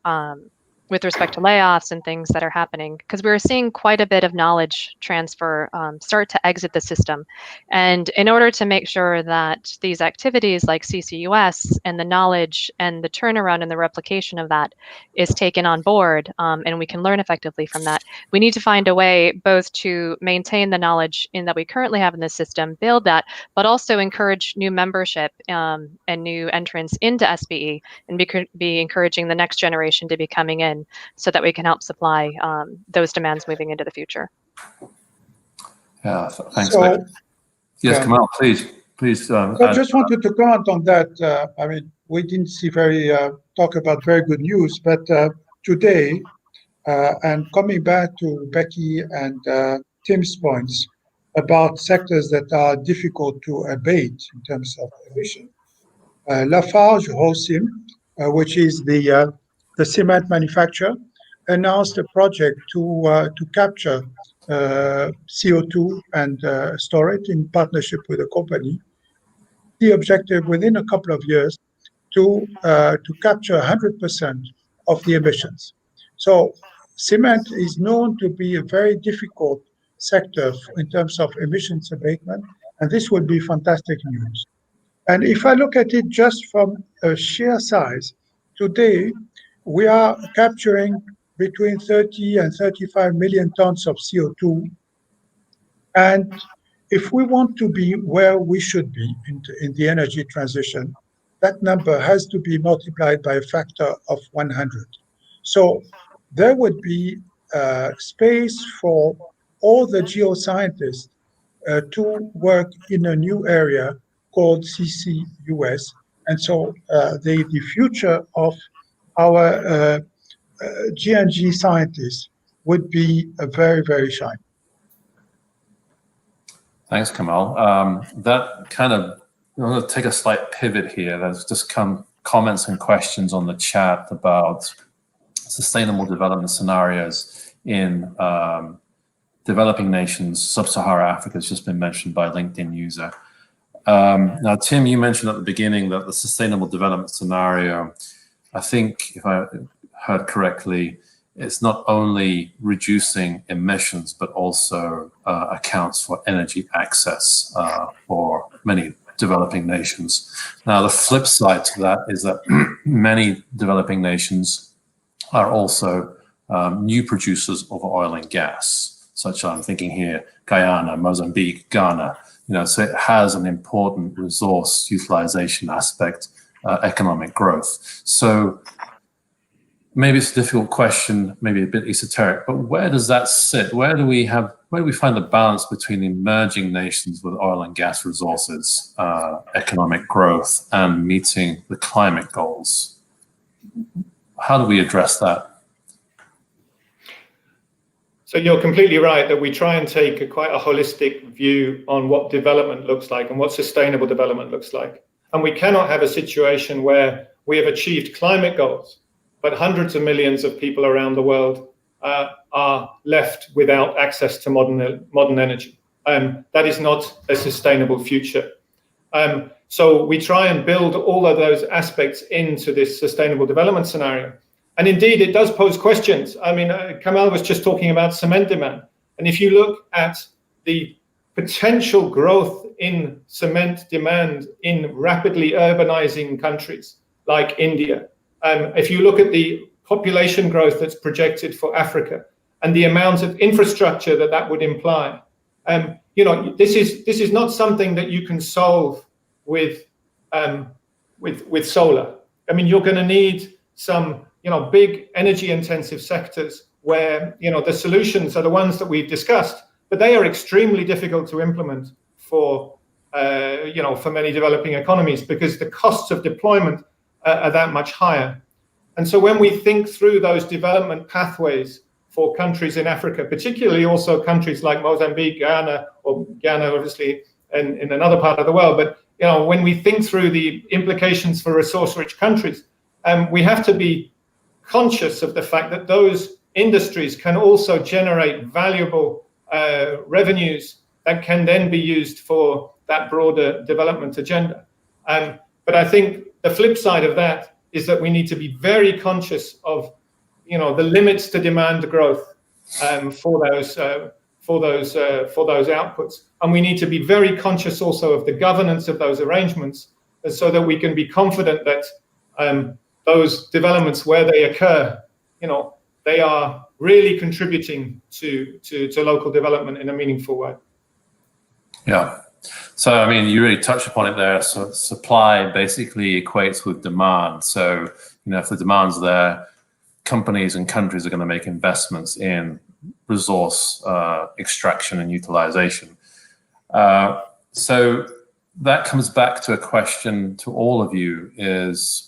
layoffs and things that are happening, because we're seeing quite a bit of knowledge transfer start to exit the system. And in order to make sure that these activities like CCUS and the knowledge and the turnaround and the replication of that is taken on board and we can learn effectively from that, we need to find a way both to maintain the knowledge that we currently have in the system, build that, but also encourage new membership and new entrants into SPE and be encouraging the next generation to be coming in, so that we can help supply those demands moving into the future. Yeah, thanks. So, yes, yeah. Kamal, please. I just wanted to comment on that. I mean, we didn't see talk about very good news, but today, and coming back to Becky and Tim's points about sectors that are difficult to abate in terms of emission, Lafarge Holcim, which is the cement manufacturer, announced a project to capture CO2 and store it in partnership with a company. The objective within a couple of years to capture 100% of the emissions. So cement is known to be a very difficult sector in terms of emissions abatement, and this would be fantastic news. And if I look at it just from a sheer size, today we are capturing between 30 and 35 million tons of CO2. And if we want to be where we should be in the energy transition, that number has to be multiplied by a factor of 100. So there would be space for all the geoscientists to work in a new area called CCUS. And so the future of our G&G scientists would be very, very shiny. Thanks, Kamal. That kind of, I'm going to take a slight pivot here. There's just come comments and questions on the chat about sustainable development scenarios in developing nations. Sub-Saharan Africa has just been mentioned by a LinkedIn user. Now, Tim, you mentioned at the beginning that the sustainable development scenario, I think, if I heard correctly, it's not only reducing emissions, but also accounts for energy access for many developing nations. Now, the flip side to that is that many developing nations are also new producers of oil and gas, such I'm thinking here, Guyana, Mozambique, Ghana. So it has an important resource utilization aspect, economic growth. So maybe it's a difficult question, maybe a bit esoteric, but where does that sit? Where do we find the balance between emerging nations with oil and gas resources, economic growth, and meeting the climate goals? How do we address that? So you're completely right that we try and take quite a holistic view on what development looks like and what sustainable development looks like. And we cannot have a situation where we have achieved climate goals, but hundreds of millions of people around the world are left without access to modern energy. That is not a sustainable future. So we try and build all of those aspects into this sustainable development scenario. And indeed, it does pose questions. I mean, Kamal was just talking about cement demand. And if you look at the potential growth in cement demand in rapidly urbanizing countries like India, if you look at the population growth that's projected for Africa and the amount of infrastructure that would imply, this is not something that you can solve with solar. I mean, you're going to need some big energy intensive sectors where the solutions are the ones that we've discussed, but they are extremely difficult to implement for many developing economies because the costs of deployment are that much higher. And so when we think through those development pathways for countries in Africa, particularly also countries like Mozambique, Ghana, or Ghana obviously in another part of the world, but when we think through the implications for resource-rich countries, we have to be conscious of the fact that those industries can also generate valuable revenues that can then be used for that broader development agenda. But I think the flip side of that is that we need to be very conscious of the limits to demand growth for those outputs, and we need to be very conscious also of the governance of those arrangements, so that we can be confident that those developments where they occur, they are really contributing to local development in a meaningful way. Yeah. So, I mean, you really touched upon it there. So supply basically equates with demand. So, if the demand's there, companies and countries are going to make investments in resource extraction and utilization. So that comes back to a question to all of you is,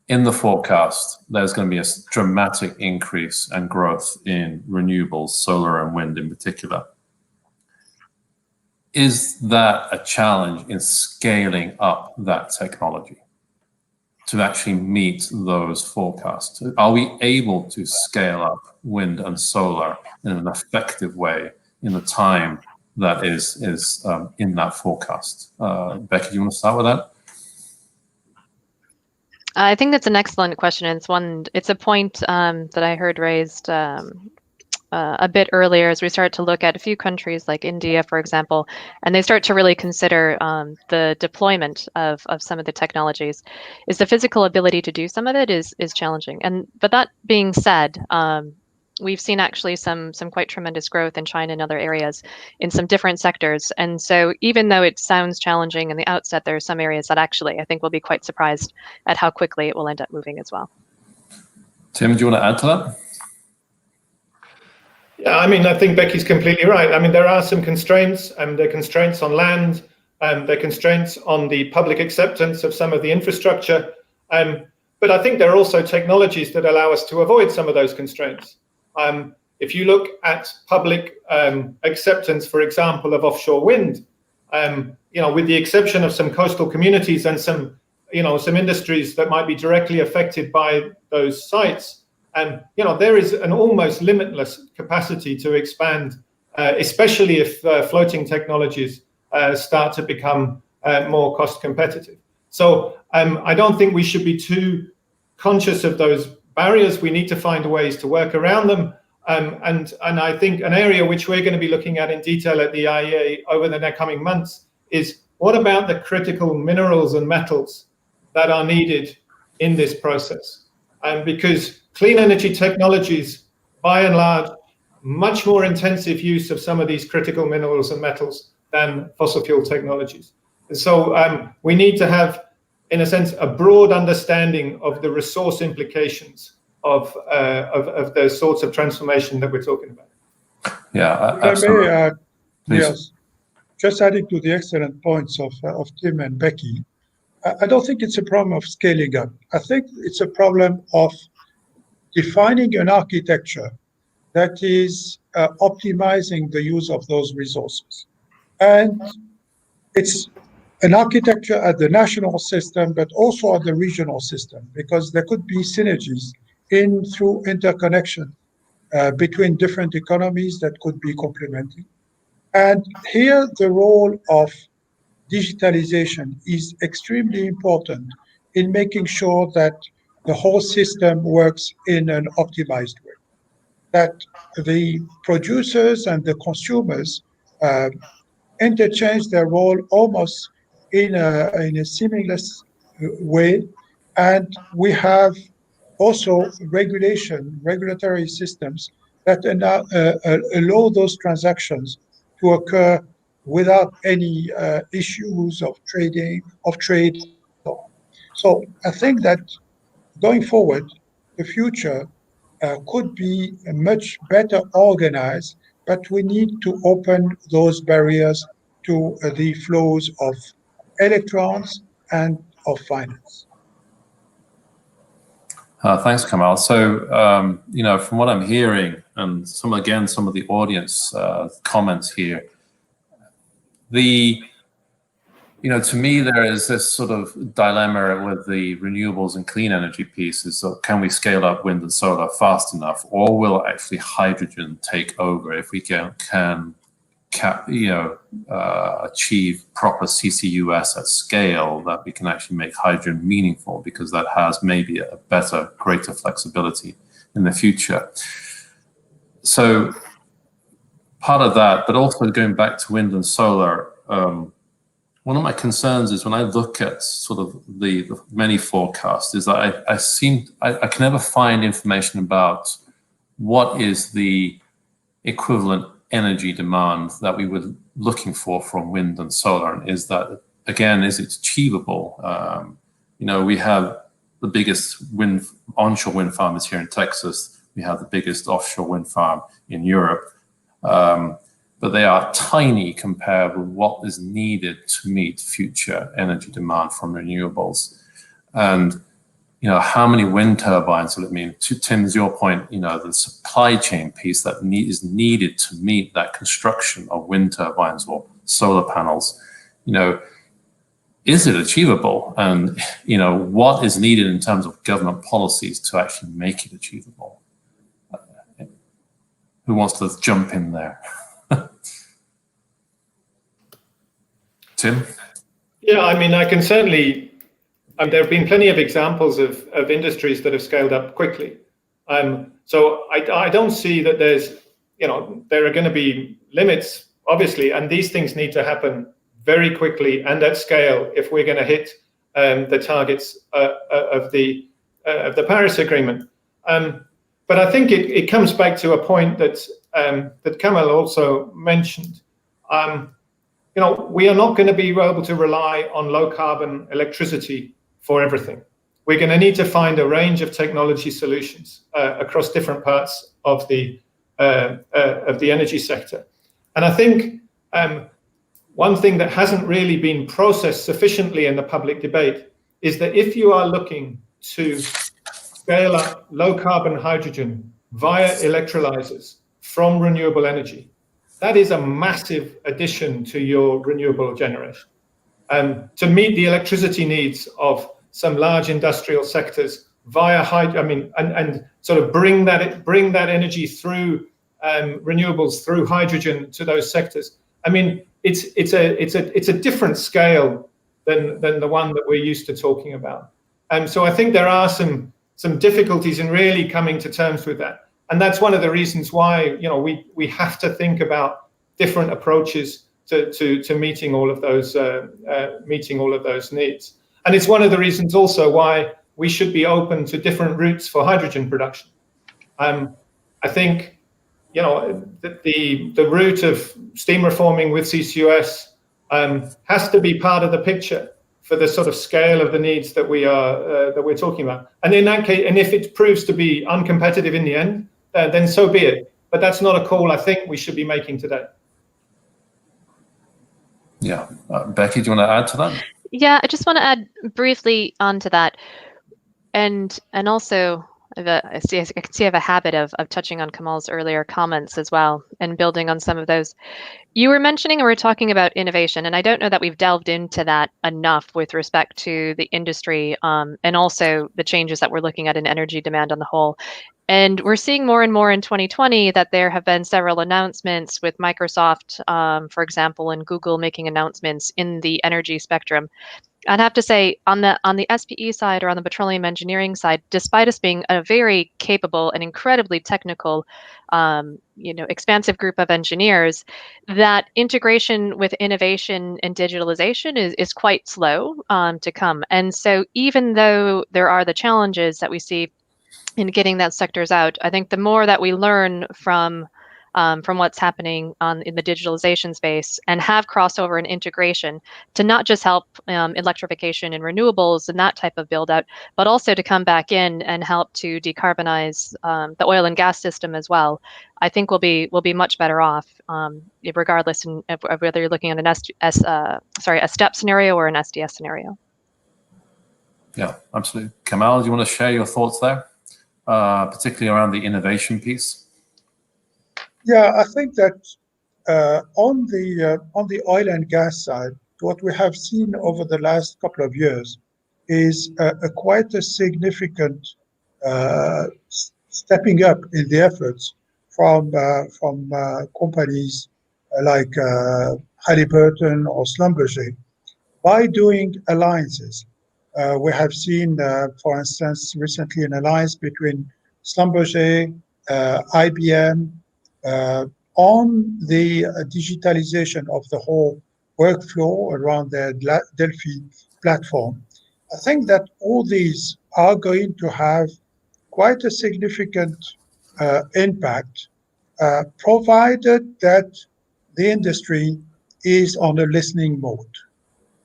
in the forecast, there's going to be a dramatic increase and growth in renewables, solar and wind in particular. Is that a challenge in scaling up that technology to actually meet those forecasts? Are we able to scale up wind and solar in an effective way in the time that is in that forecast? Becky, do you want to start with that? I think that's an excellent question. And it's a point that I heard raised a bit earlier as we start to look at a few countries like India, for example, and they start to really consider the deployment of some of the technologies. Is the physical ability to do some of it is challenging. But that being said, we've seen actually some quite tremendous growth in China and other areas in some different sectors. And so even though it sounds challenging in the outset, there are some areas that actually I think we'll be quite surprised at how quickly it will end up moving as well. Tim, do you want to add to that? Yeah, I mean, I think Becky's completely right. I mean, there are some constraints, and there are constraints on land, and there are constraints on the public acceptance of some of the infrastructure. But I think there are also technologies that allow us to avoid some of those constraints. If you look at public acceptance, for example, of offshore wind, with the exception of some coastal communities and some industries that might be directly affected by those sites, there is an almost limitless capacity to expand, especially if floating technologies start to become more cost competitive. So I don't think we should be too conscious of those barriers. We need to find ways to work around them. And I think an area which we're going to be looking at in detail at the IEA over the next coming months is, what about the critical minerals and metals that are needed in this process? Because clean energy technologies, by and large, much more intensive use of some of these critical minerals and metals than fossil fuel technologies. And so we need to have, in a sense, a broad understanding of the resource implications of the sorts of transformation that we're talking about. Yeah, absolutely. If I may, yes, just adding to the excellent points of Tim and Becky, I don't think it's a problem of scaling up. I think it's a problem of defining an architecture that is optimizing the use of those resources. And it's an architecture at the national system, but also at the regional system, because there could be synergies through interconnection between different economies that could be complementing. And here, the role of digitalization is extremely important in making sure that the whole system works in an optimized way, that the producers and the consumers interchange their role almost in a seamless way. And we have also regulatory systems that allow those transactions to occur without any issues of trade. So I think that going forward, the future could be much better organized, but we need to open those barriers to the flows of electrons and of finance. Thanks, Kamal. So, from what I'm hearing, and some of the audience comments here, to me, there is this sort of dilemma with the renewables and clean energy pieces. So can we scale up wind and solar fast enough, or will actually hydrogen take over if we can achieve proper CCUS at scale, that we can actually make hydrogen meaningful, because that has maybe a better, greater flexibility in the future. So part of that, but also going back to wind and solar, one of my concerns is when I look at sort of the many forecasts is that I can never find information about what is the equivalent energy demand that we were looking for from wind and solar. And is that, again, is it achievable? We have the biggest onshore wind farms here in Texas. We have the biggest offshore wind farm in Europe. But they are tiny compared with what is needed to meet future energy demand from renewables. And, how many wind turbines will it mean? To Tim's, your point, the supply chain piece that is needed to meet that construction of wind turbines or solar panels, is it achievable? And, what is needed in terms of government policies to actually make it achievable? Who wants to jump in there? Tim? Yeah, I mean, I can certainly, there have been plenty of examples of industries that have scaled up quickly. So I don't see that there's, there are going to be limits, obviously, and these things need to happen very quickly and at scale if we're going to hit the targets of the Paris Agreement. But I think it comes back to a point that Kamal also mentioned. We are not going to be able to rely on low carbon electricity for everything. We're going to need to find a range of technology solutions across different parts of the energy sector. And I think one thing that hasn't really been processed sufficiently in the public debate is that if you are looking to scale up low carbon hydrogen via electrolyzers from renewable energy, that is a massive addition to your renewable generation. To meet the electricity needs of some large industrial sectors via and sort of bring that energy through renewables through hydrogen to those sectors. I mean, it's a different scale than the one that we're used to talking about. So I think there are some difficulties in really coming to terms with that. And that's one of the reasons why we have to think about different approaches to meeting all of those needs. And it's one of the reasons also why we should be open to different routes for hydrogen production. I think the route of steam reforming with CCUS has to be part of the picture for the sort of scale of the needs that we're talking about. And in that case, and if it proves to be uncompetitive in the end, then so be it. But that's not a call I think we should be making today. Yeah, Becky, do you want to add to that? Yeah, I just want to add briefly onto that, and also I can see I have a habit of touching on Kamal's earlier comments as well and building on some of those. You were mentioning and we're talking about innovation, and I don't know that we've delved into that enough with respect to the industry and also the changes that we're looking at in energy demand on the whole. And we're seeing more and more in 2020 that there have been several announcements with Microsoft, for example, and Google making announcements in the energy spectrum. I'd have to say on the SPE side or on the petroleum engineering side, despite us being a very capable and incredibly technical, expansive group of engineers, that integration with innovation and digitalization is quite slow to come. And so even though there are the challenges that we see in getting that sectors out, I think the more that we learn from what's happening in the digitalization space and have crossover and integration to not just help electrification and renewables and that type of build out, but also to come back in and help to decarbonize the oil and gas system as well, I think we'll be much better off, regardless of whether you're looking at a STEP scenario or an SDS scenario. Yeah, absolutely. Kamal, do you want to share your thoughts there, particularly around the innovation piece? Yeah, I think that on the oil and gas side, what we have seen over the last couple of years is quite a significant stepping up in the efforts from companies like Halliburton or Schlumberger by doing alliances. We have seen, for instance, recently an alliance between Schlumberger, IBM, on the digitalization of the whole workflow around the Delphi platform. I think that all these are going to have quite a significant impact, provided that the industry is on a listening mode.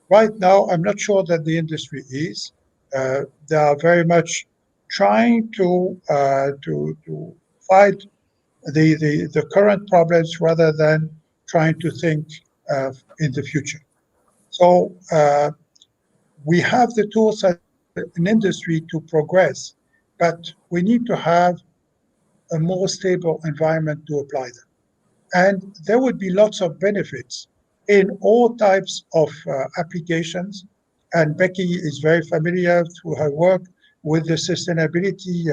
Right now, I'm not sure that the industry is. They are very much trying to fight the current problems rather than trying to think in the future. So we have the tools at an industry to progress, but we need to have a more stable environment to apply them. And there would be lots of benefits in all types of applications. And Becky is very familiar through her work with the sustainability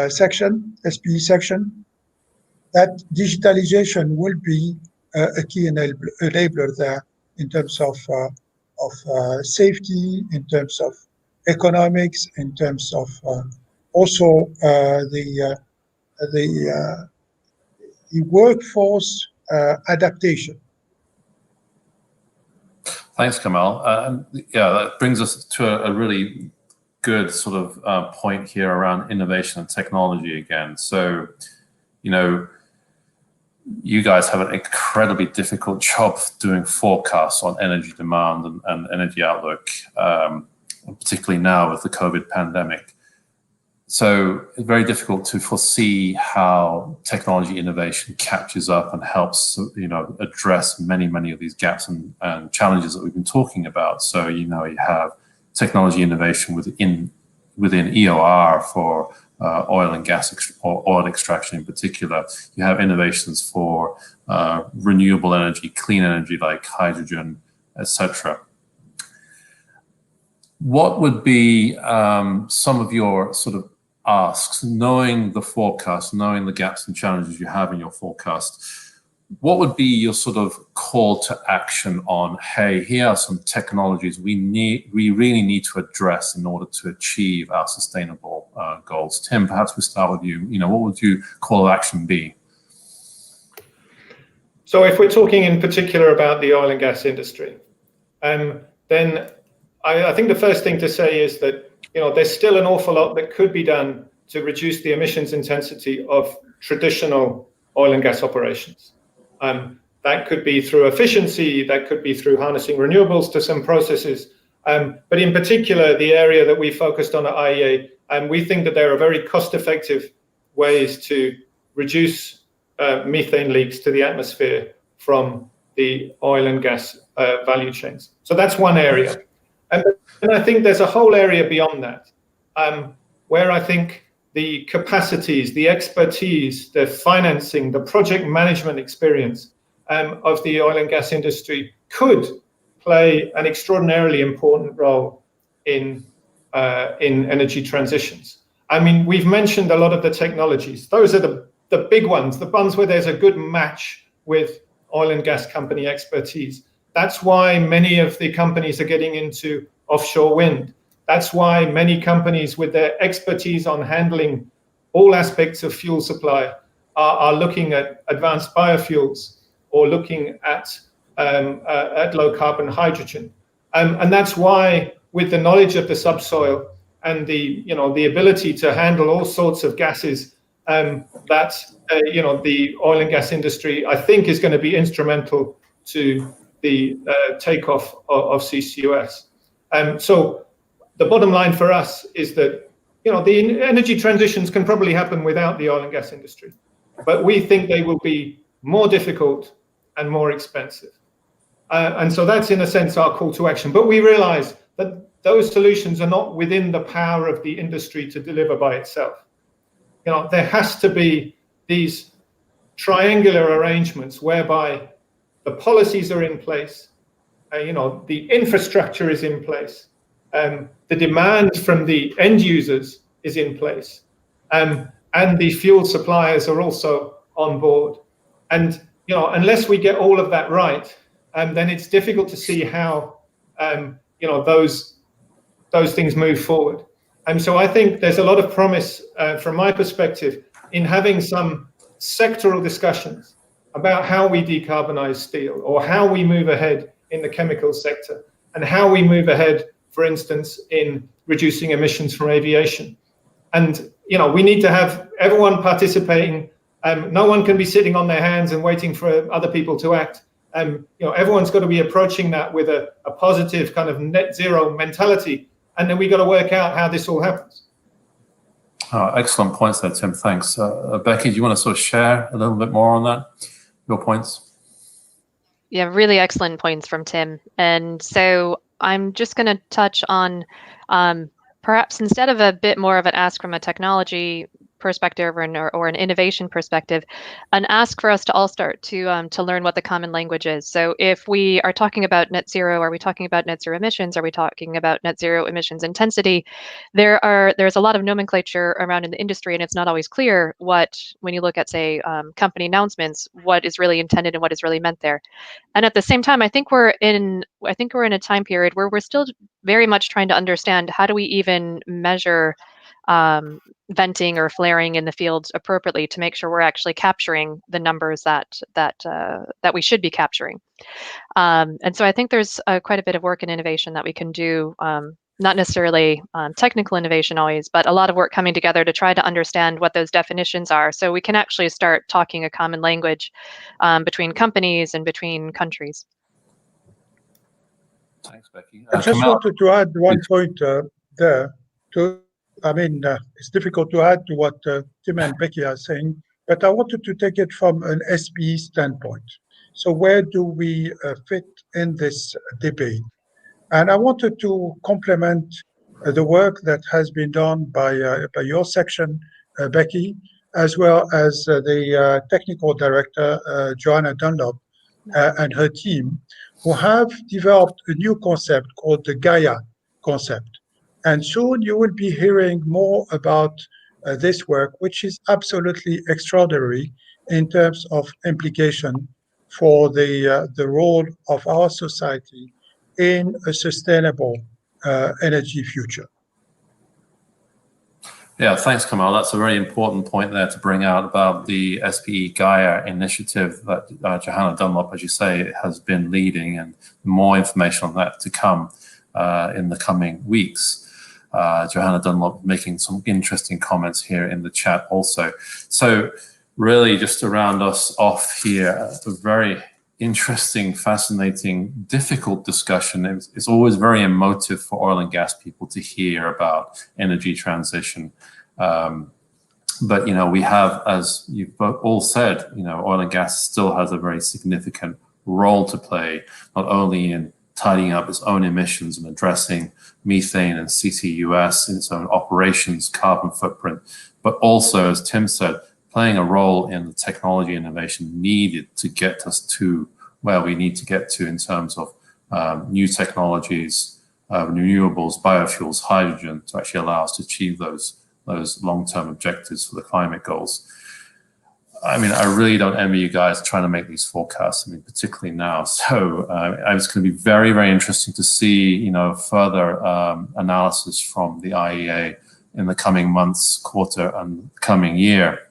section, SPE section, that digitalization will be a key enabler there in terms of safety, in terms of economics, in terms of also the workforce adaptation. Thanks, Kamal. Yeah, that brings us to a really good sort of point here around innovation and technology again. So, you know, you guys have an incredibly difficult job doing forecasts on energy demand and energy outlook, particularly now with the COVID pandemic. So it's very difficult to foresee how technology innovation catches up and helps, you know, address many of these gaps and challenges that we've been talking about. So, you know, you have technology innovation within EOR for oil and gas or oil extraction in particular. You have innovations for renewable energy, clean energy like hydrogen, etc. What would be some of your sort of asks, knowing the forecast, knowing the gaps and challenges you have in your forecast, what would be your sort of call to action on, hey, here are some technologies we really need to address in order to achieve our sustainable goals? Tim, perhaps we start with you. You know, what would your call to action be? So if we're talking in particular about the oil and gas industry, then I think the first thing to say is that, you know, there's still an awful lot that could be done to reduce the emissions intensity of traditional oil and gas operations. That could be through efficiency, that could be through harnessing renewables to some processes. But in particular, the area that we focused on at IEA, we think that there are very cost-effective ways to reduce methane leaks to the atmosphere from the oil and gas value chains. So that's one area. And I think there's a whole area beyond that, where I think the capacities, the expertise, the financing, the project management experience of the oil and gas industry could play an extraordinarily important role in energy transitions. I mean, we've mentioned a lot of the technologies. Those are the big ones, the ones where there's a good match with oil and gas company expertise. That's why many of the companies are getting into offshore wind. That's why many companies with their expertise on handling all aspects of fuel supply are looking at advanced biofuels or looking at low carbon hydrogen. And that's why, with the knowledge of the subsoil and the ability to handle all sorts of gases, the oil and gas industry, I think, is going to be instrumental to the takeoff of CCUS. So the bottom line for us is that, you know, the energy transitions can probably happen without the oil and gas industry, but we think they will be more difficult and more expensive. And so that's, in a sense, our call to action. But we realize that those solutions are not within the power of the industry to deliver by itself. You know, there has to be these triangular arrangements whereby the policies are in place, the infrastructure is in place, the demand from the end users is in place, and the fuel suppliers are also on board. And, you know, unless we get all of that right, then it's difficult to see how, those things move forward. And so I think there's a lot of promise from my perspective in having some sectoral discussions about how we decarbonize steel, or how we move ahead in the chemical sector, and how we move ahead, for instance, in reducing emissions from aviation. And, you know, we need to have everyone participating. No one can be sitting on their hands and waiting for other people to act. Everyone's got to be approaching that with a positive kind of net zero mentality. And then we got to work out how this all happens. Excellent points there, Tim. Thanks. Becky, do you want to sort of share a little bit more on that, your points? Yeah, really excellent points from Tim. And so I'm just going to touch on perhaps instead of a bit more of an ask from a technology perspective or an innovation perspective, an ask for us to all start to learn what the common language is. So if we are talking about net zero, are we talking about net zero emissions? Are we talking about net zero emissions intensity? There's a lot of nomenclature around in the industry, and it's not always clear what, when you look at, say, company announcements, what is really intended and what is really meant there. And at the same time, I think we're in a time period where we're still very much trying to understand, how do we even measure venting or flaring in the fields appropriately to make sure we're actually capturing the numbers that we should be capturing. And so I think there's quite a bit of work and innovation that we can do, not necessarily technical innovation always, but a lot of work coming together to try to understand what those definitions are, so we can actually start talking a common language between companies and between countries. Thanks, Becky. I just wanted to add one point there. It's difficult to add to what Tim and Becky are saying, but I wanted to take it from an SPE standpoint. So where do we fit in this debate? And I wanted to complement the work that has been done by your section, Becky, as well as the technical director, Joanna Dunlop, and her team, who have developed a new concept called the Gaia concept. And soon you will be hearing more about this work, which is absolutely extraordinary in terms of implication for the role of our society in a sustainable energy future. Yeah, thanks, Kamal. That's a very important point there to bring out about the SPE Gaia initiative that Joanna Dunlop, as you say, has been leading, and more information on that to come in the coming weeks. Joanna Dunlop making some interesting comments here in the chat also. So really, just to round us off here, a very interesting, fascinating, difficult discussion. It's always very emotive for oil and gas people to hear about energy transition. But, we have, as you've all said, oil and gas still has a very significant role to play, not only in tidying up its own emissions and addressing methane and CCUS in its own operations, carbon footprint, but also, as Tim said, playing a role in the technology innovation needed to get us to where we need to get to in terms of new technologies, renewables, biofuels, hydrogen, to actually allow us to achieve those long-term objectives for the climate goals. I really don't envy you guys trying to make these forecasts, particularly now. So it's going to be very, very interesting to see, further analysis from the IEA in the coming months, quarter, and coming year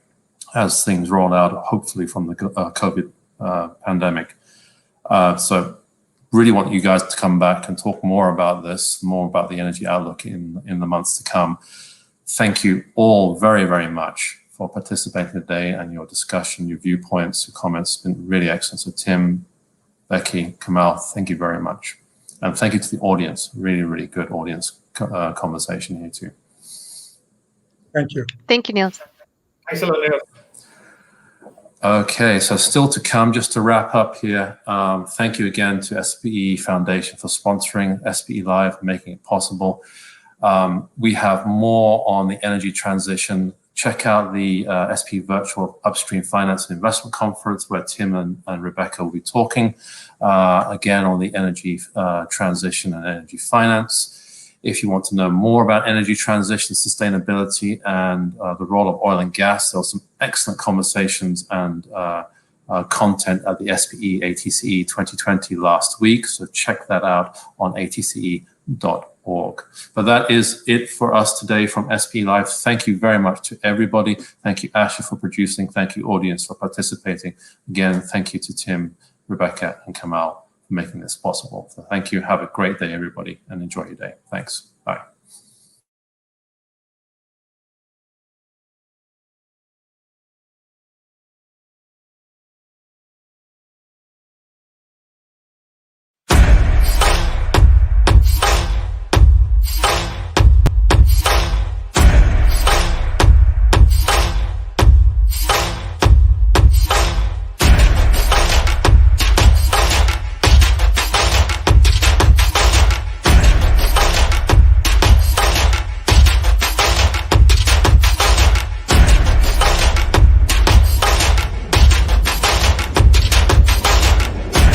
as things roll out, hopefully from the COVID pandemic. So really want you guys to come back and talk more about this, more about the energy outlook in the months to come. Thank you all very, very much for participating today, and your discussion, your viewpoints, your comments have been really excellent. So Tim, Becky, Kamal, thank you very much. And thank you to the audience, really, really good audience conversation here too. Thank you. Thank you, Niels. Thanks a lot, Niels. Okay, so still to come, just to wrap up here, thank you again to SPE Foundation for sponsoring SPE Live, making it possible. We have more on the energy transition. Check out the SPE Virtual Upstream Finance and Investment Conference, where Tim and Rebecca will be talking again on the energy transition and energy finance. If you want to know more about energy transition, sustainability, and the role of oil and gas, there were some excellent conversations and content at the SPE ATCE 2020 last week. So check that out on atce.org. But that is it for us today from SPE Live. Thank you very much to everybody. Thank you, Ashley, for producing. Thank you, audience, for participating. Again, thank you to Tim, Rebecca, and Kamal for making this possible. So thank you. Have a great day, everybody, and enjoy your day. Thanks.